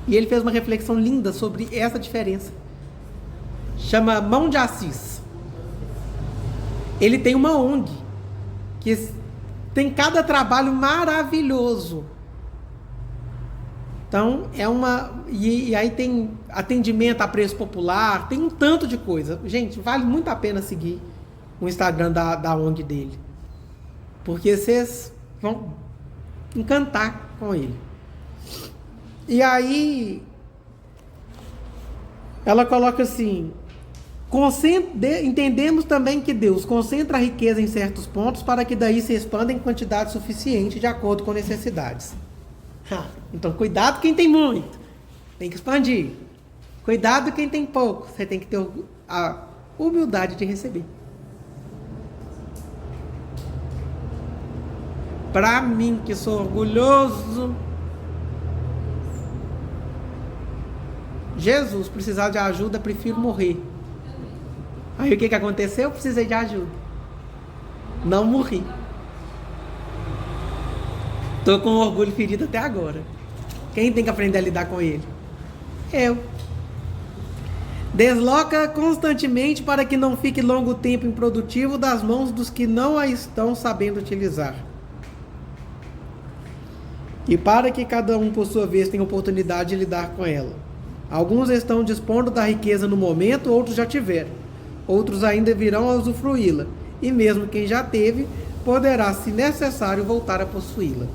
E ele fez uma reflexão linda sobre essa diferença. Chama Mão de Assis. Ele tem uma ONG que tem cada trabalho maravilhoso. Então, é uma... E aí tem atendimento a preço popular, tem um tanto de coisa. Gente, vale muito a pena seguir o Instagram da ONG dele. Porque vocês vão encantar com ele. E aí, ela coloca assim... Entendemos também que Deus concentra a riqueza em certos pontos para que daí se expanda em quantidade suficiente de acordo com necessidades. Então, cuidado quem tem muito. Tem que expandir. Cuidado quem tem pouco. Você tem que ter a humildade de receber. Para mim, que sou orgulhoso, Jesus, precisar de ajuda, prefiro morrer. Aí o que aconteceu? Eu precisei de ajuda. Não morri. Tô com orgulho ferido até agora. Quem tem que aprender a lidar com ele? Eu. Desloca constantemente para que não fique longo tempo improdutivo das mãos dos que não a estão sabendo utilizar. E para que cada um, por sua vez, tenha oportunidade de lidar com ela. Alguns estão dispondo da riqueza no momento, outros já tiveram. Outros ainda virão a usufruí-la. E mesmo quem já teve, poderá, se necessário, voltar a possuí-la.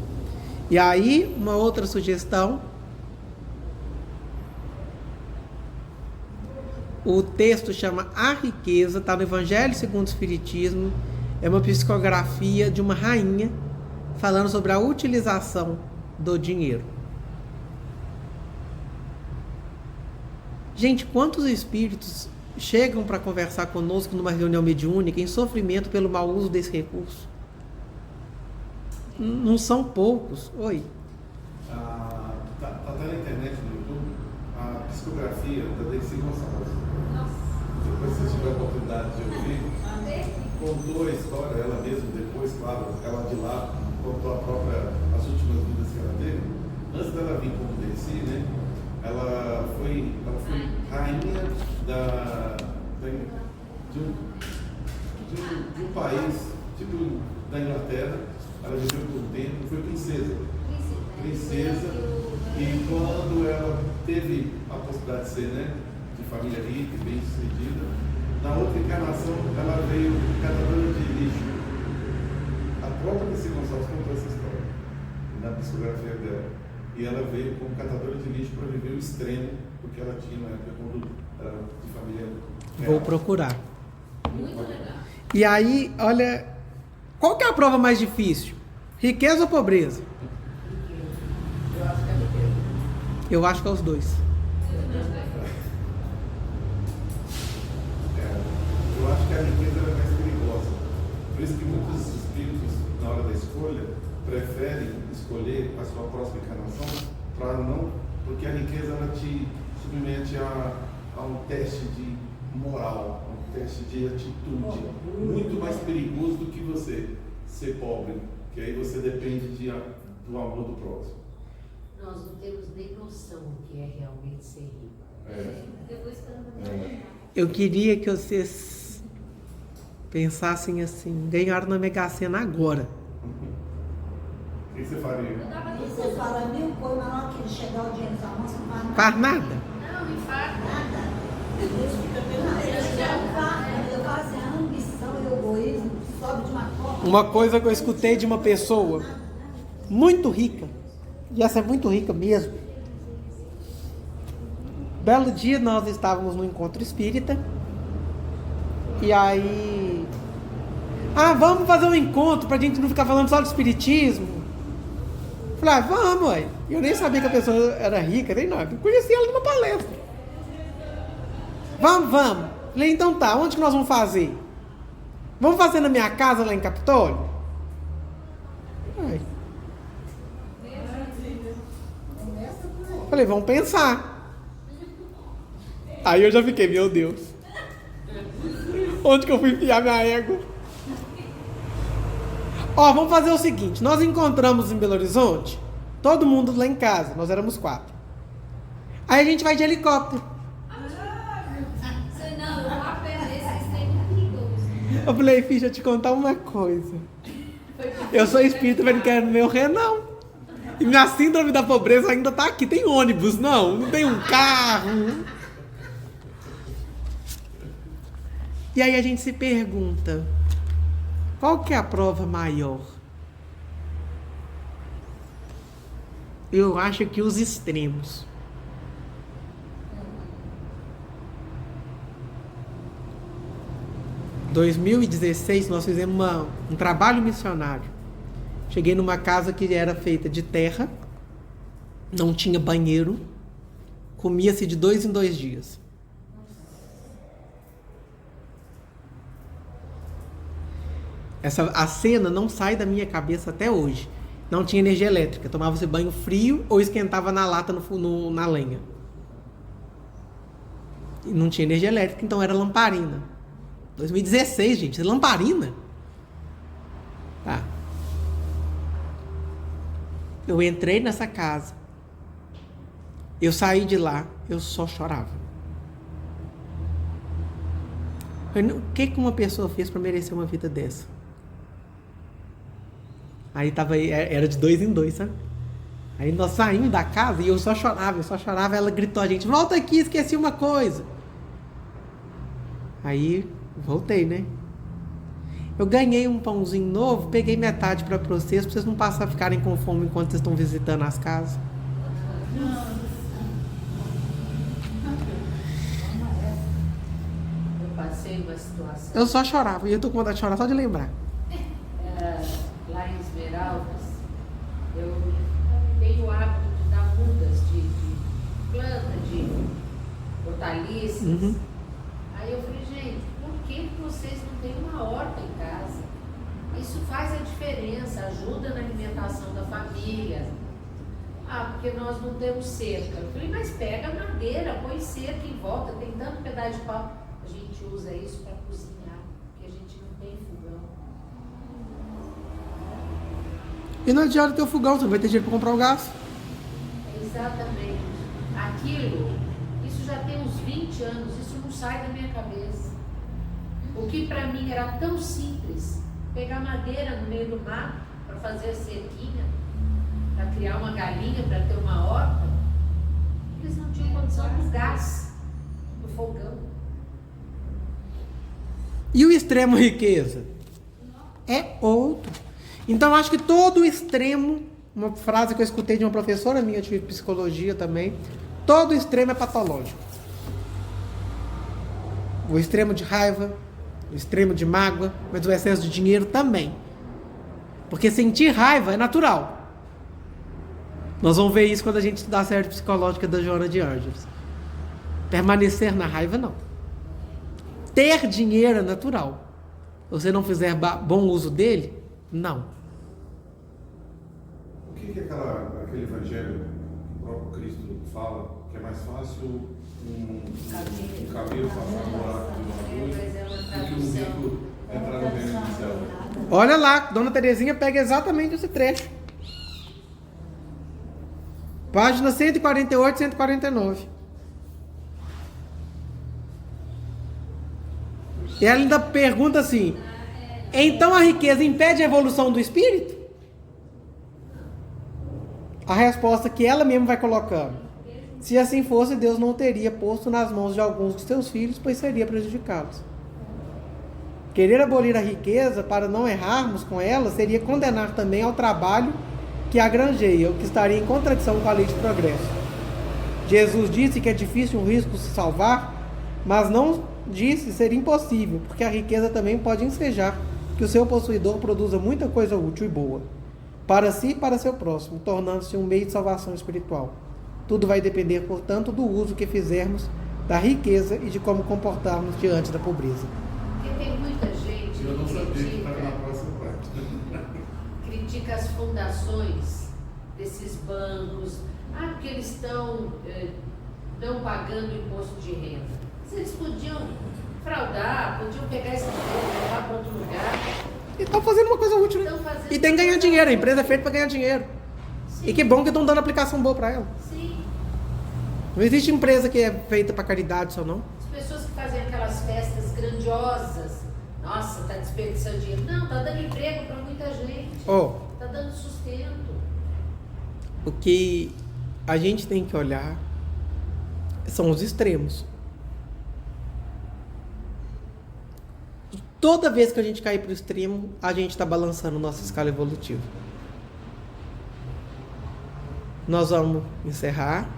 E aí, uma outra sugestão. O texto chama A Riqueza, está no Evangelho segundo o Espiritismo. É uma psicografia de uma rainha falando sobre a utilização do dinheiro. Gente, quantos espíritos chegam para conversar conosco numa reunião mediúnica em sofrimento pelo mau uso desse recurso? Não são poucos. Oi. Tá até na internet, no YouTube, a psicografia da Dercy Gonçalves. Depois, se você tiver a oportunidade de ouvir, contou a história, ela mesma, depois, claro, ela de lá contou as últimas vidas que ela teve. Antes dela vir como Dercy, né? Ela foi rainha de um país, tipo da Inglaterra. Ela viveu por um tempo, foi princesa. E quando ela teve a possibilidade de ser, né, de família rica e bem sucedida, na outra encarnação ela veio catadora de lixo. A própria Dercy Gonçalves contou essa história na psicografia dela. E ela veio como catadora de lixo para viver o extremo, porque ela tinha na época quando era de família real. Vou procurar. Muito legal. E aí, olha, qual que é a prova mais difícil? Riqueza ou pobreza? Eu acho que é riqueza. Eu acho que é os dois. Eu acho que a riqueza é mais perigosa. Por isso que muitos espíritos, na hora da escolha, preferem escolher a sua próxima encarnação para não, porque a riqueza ela te submete a um teste de moral, um teste de atitude, muito mais perigoso do que você ser pobre, que aí você depende do amor do próximo. Nós não temos nem noção do que é realmente ser rico. Eu queria que vocês pensassem assim, ganharam na Mega Sena agora. O que você faria? Você fala 1000 coisas, mas na hora que ele chegar o dinheiro na sua mão, você não faz nada. Faz nada. Não, me fala. Nada. Eu falo assim, a ambição e o egoísmo sobe de uma forma. Uma coisa que eu escutei de uma pessoa muito rica, e essa é muito rica mesmo. Belo dia nós estávamos no encontro espírita, e aí... vamos fazer um encontro pra gente não ficar falando só de espiritismo. Falei, vamos, ué. Eu nem sabia que a pessoa era rica, nem nada. Eu conheci ela numa palestra. Vamos. Falei, então tá, onde que nós vamos fazer? Vamos fazer na minha casa lá em Capitólio? Ai. Falei, vamos pensar. Aí eu já fiquei, meu Deus. Onde que eu fui enfiar minha égua? Vamos fazer o seguinte, nós encontramos em Belo Horizonte, todo mundo lá em casa, nós éramos 4. Aí a gente vai de helicóptero. Não, eu vou aprender esse extremo perigoso. Eu falei, deixa eu te contar uma coisa. Eu sou espírita, mas não quero morrer, não. E minha síndrome da pobreza ainda tá aqui. Tem ônibus, não tem um carro. E aí a gente se pergunta, qual que é a prova maior? Eu acho que os extremos. Em 2016 nós fizemos um trabalho missionário. Cheguei numa casa que era feita de terra, não tinha banheiro, comia-se de 2 em 2 dias. A cena não sai da minha cabeça até hoje. Não tinha energia elétrica, tomava-se banho frio ou esquentava na lata na lenha. E não tinha energia elétrica, então era lamparina. 2016, gente, lamparina. Tá. Eu entrei nessa casa. Eu saí de lá, eu só chorava. O que uma pessoa fez para merecer uma vida dessa? Aí era de 2 em 2, sabe? Aí nós saímos da casa e eu só chorava. Ela gritou a gente, volta aqui, esqueci uma coisa. Aí voltei, né? Eu ganhei um pãozinho novo, peguei metade para vocês não ficarem com fome enquanto vocês estão visitando as casas. Eu passei uma situação. Eu só chorava, e eu tô com vontade de chorar só de lembrar. Lá em Esmeraldas, eu tenho o hábito de dar mudas de planta, de hortaliças. Uhum. Aí eu falei, gente, por que vocês não têm uma horta em casa? Isso faz a diferença, ajuda na alimentação da família. Ah, porque nós não temos cerca. Eu falei, mas pega madeira, põe cerca em volta, tem tanto pedaço de pau. A gente usa isso para cozinhar, porque a gente não tem fogão. E não adianta ter o fogão, você não vai ter dinheiro para comprar o gás. Exatamente. Aquilo, isso já tem uns 20 anos, isso não sai da minha cabeça. O que para mim era tão simples, pegar madeira no meio do mato para fazer a cerquinha, para criar uma galinha, para ter uma horta, eles não tinham condição do gás, do fogão. E o extremo riqueza? É outro. Então, acho que todo o extremo, uma frase que eu escutei de uma professora minha de psicologia também, todo extremo é patológico. O extremo de raiva, o extremo de mágoa, mas o excesso de dinheiro também. Porque sentir raiva é natural. Nós vamos ver isso quando a gente estudar a série psicológica da Joana de Ângeles. Permanecer na raiva, não. Ter dinheiro é natural. Se você não fizer bom uso dele, não. O que é aquele evangelho que o próprio Cristo fala, que é mais fácil um camelo passar no buraco de uma agulha do que um rico entrar no reino do céu? Olha lá, Dona Terezinha pega exatamente esse trecho. Página 148, 149. E ela ainda pergunta assim: então a riqueza impede a evolução do espírito? A resposta que ela mesma vai colocando: se assim fosse, Deus não teria posto nas mãos de alguns de seus filhos, pois seria prejudicá-los. Querer abolir a riqueza para não errarmos com ela seria condenar também ao trabalho que a granjeia, o que estaria em contradição com a lei de progresso. Jesus disse que é difícil um risco se salvar, mas não disse ser impossível, porque a riqueza também pode ensejar que o seu possuidor produza muita coisa útil e boa, para si e para seu próximo, tornando-se um meio de salvação espiritual. Tudo vai depender, portanto, do uso que fizermos da riqueza e de como comportarmos diante da pobreza. Porque tem muita gente Eu não que sabia que estava na próxima parte. critica as fundações desses bancos. Ah, porque eles estão não pagando imposto de renda. Mas eles podiam fraudar, podiam pegar esse dinheiro e levar para outro lugar. E estão fazendo uma coisa útil, né? E tem que ganhar dinheiro, a empresa é feita para ganhar dinheiro. Sim. E que bom que estão dando aplicação boa para ela. Sim. Não existe empresa que é feita para caridade só, não. As pessoas que fazem aquelas festas grandiosas, nossa, tá desperdiçando dinheiro. Não, tá dando emprego para muita gente. Ó, Tá dando sustento. O que a gente tem que olhar são os extremos. Toda vez que a gente cair para o extremo, a gente está balançando nossa escala evolutiva. Nós vamos encerrar.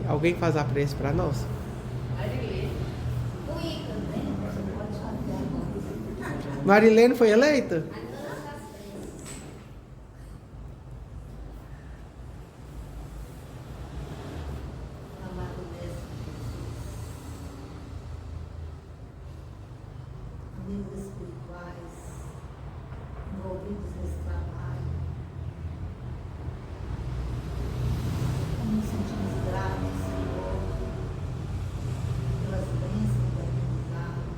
Alguém faz a prece para nós? Marilene. O Ícaro, né? Marilene foi eleita? Amado mestre Jesus, amigos espirituais, envolvidos nesse trabalho, como nos sentimos gratos, Senhor, pelas bênçãos da humanidade,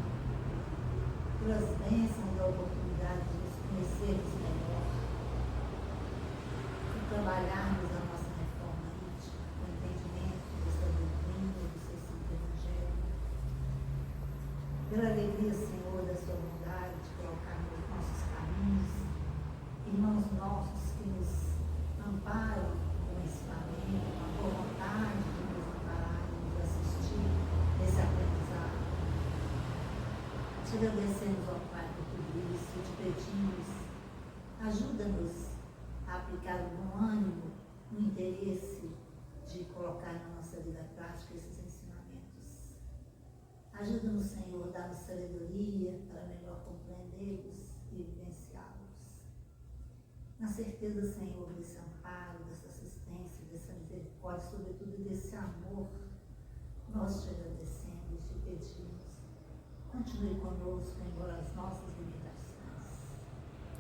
pelas bênçãos da oportunidade de nos conhecermos melhor, de trabalharmos a nossa reforma íntima, com entendimento dessa doutrina, do seu santo evangelho, pela alegria, Senhor, da sua bondade de colocar nos nossos caminhos irmãos nossos que nos amparam com ensinamento, com a boa vontade de nos amparar e nos assistir nesse aprendizado. Te agradecemos, ó Pai, por tudo isso e te pedimos, ajuda-nos a aplicar o bom ânimo, o interesse de colocar na nossa vida prática esses ensinamentos. Ajuda-nos, Senhor, a dar-nos sabedoria para melhor compreendê-los e vivenciá-los. Na certeza, Senhor, desse amparo, dessa assistência, dessa misericórdia, sobretudo desse amor, nós te agradecemos e te pedimos. Continue conosco, embora as nossas limitações.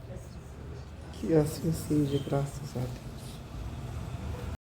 Que assim seja. Que assim seja, graças a Deus.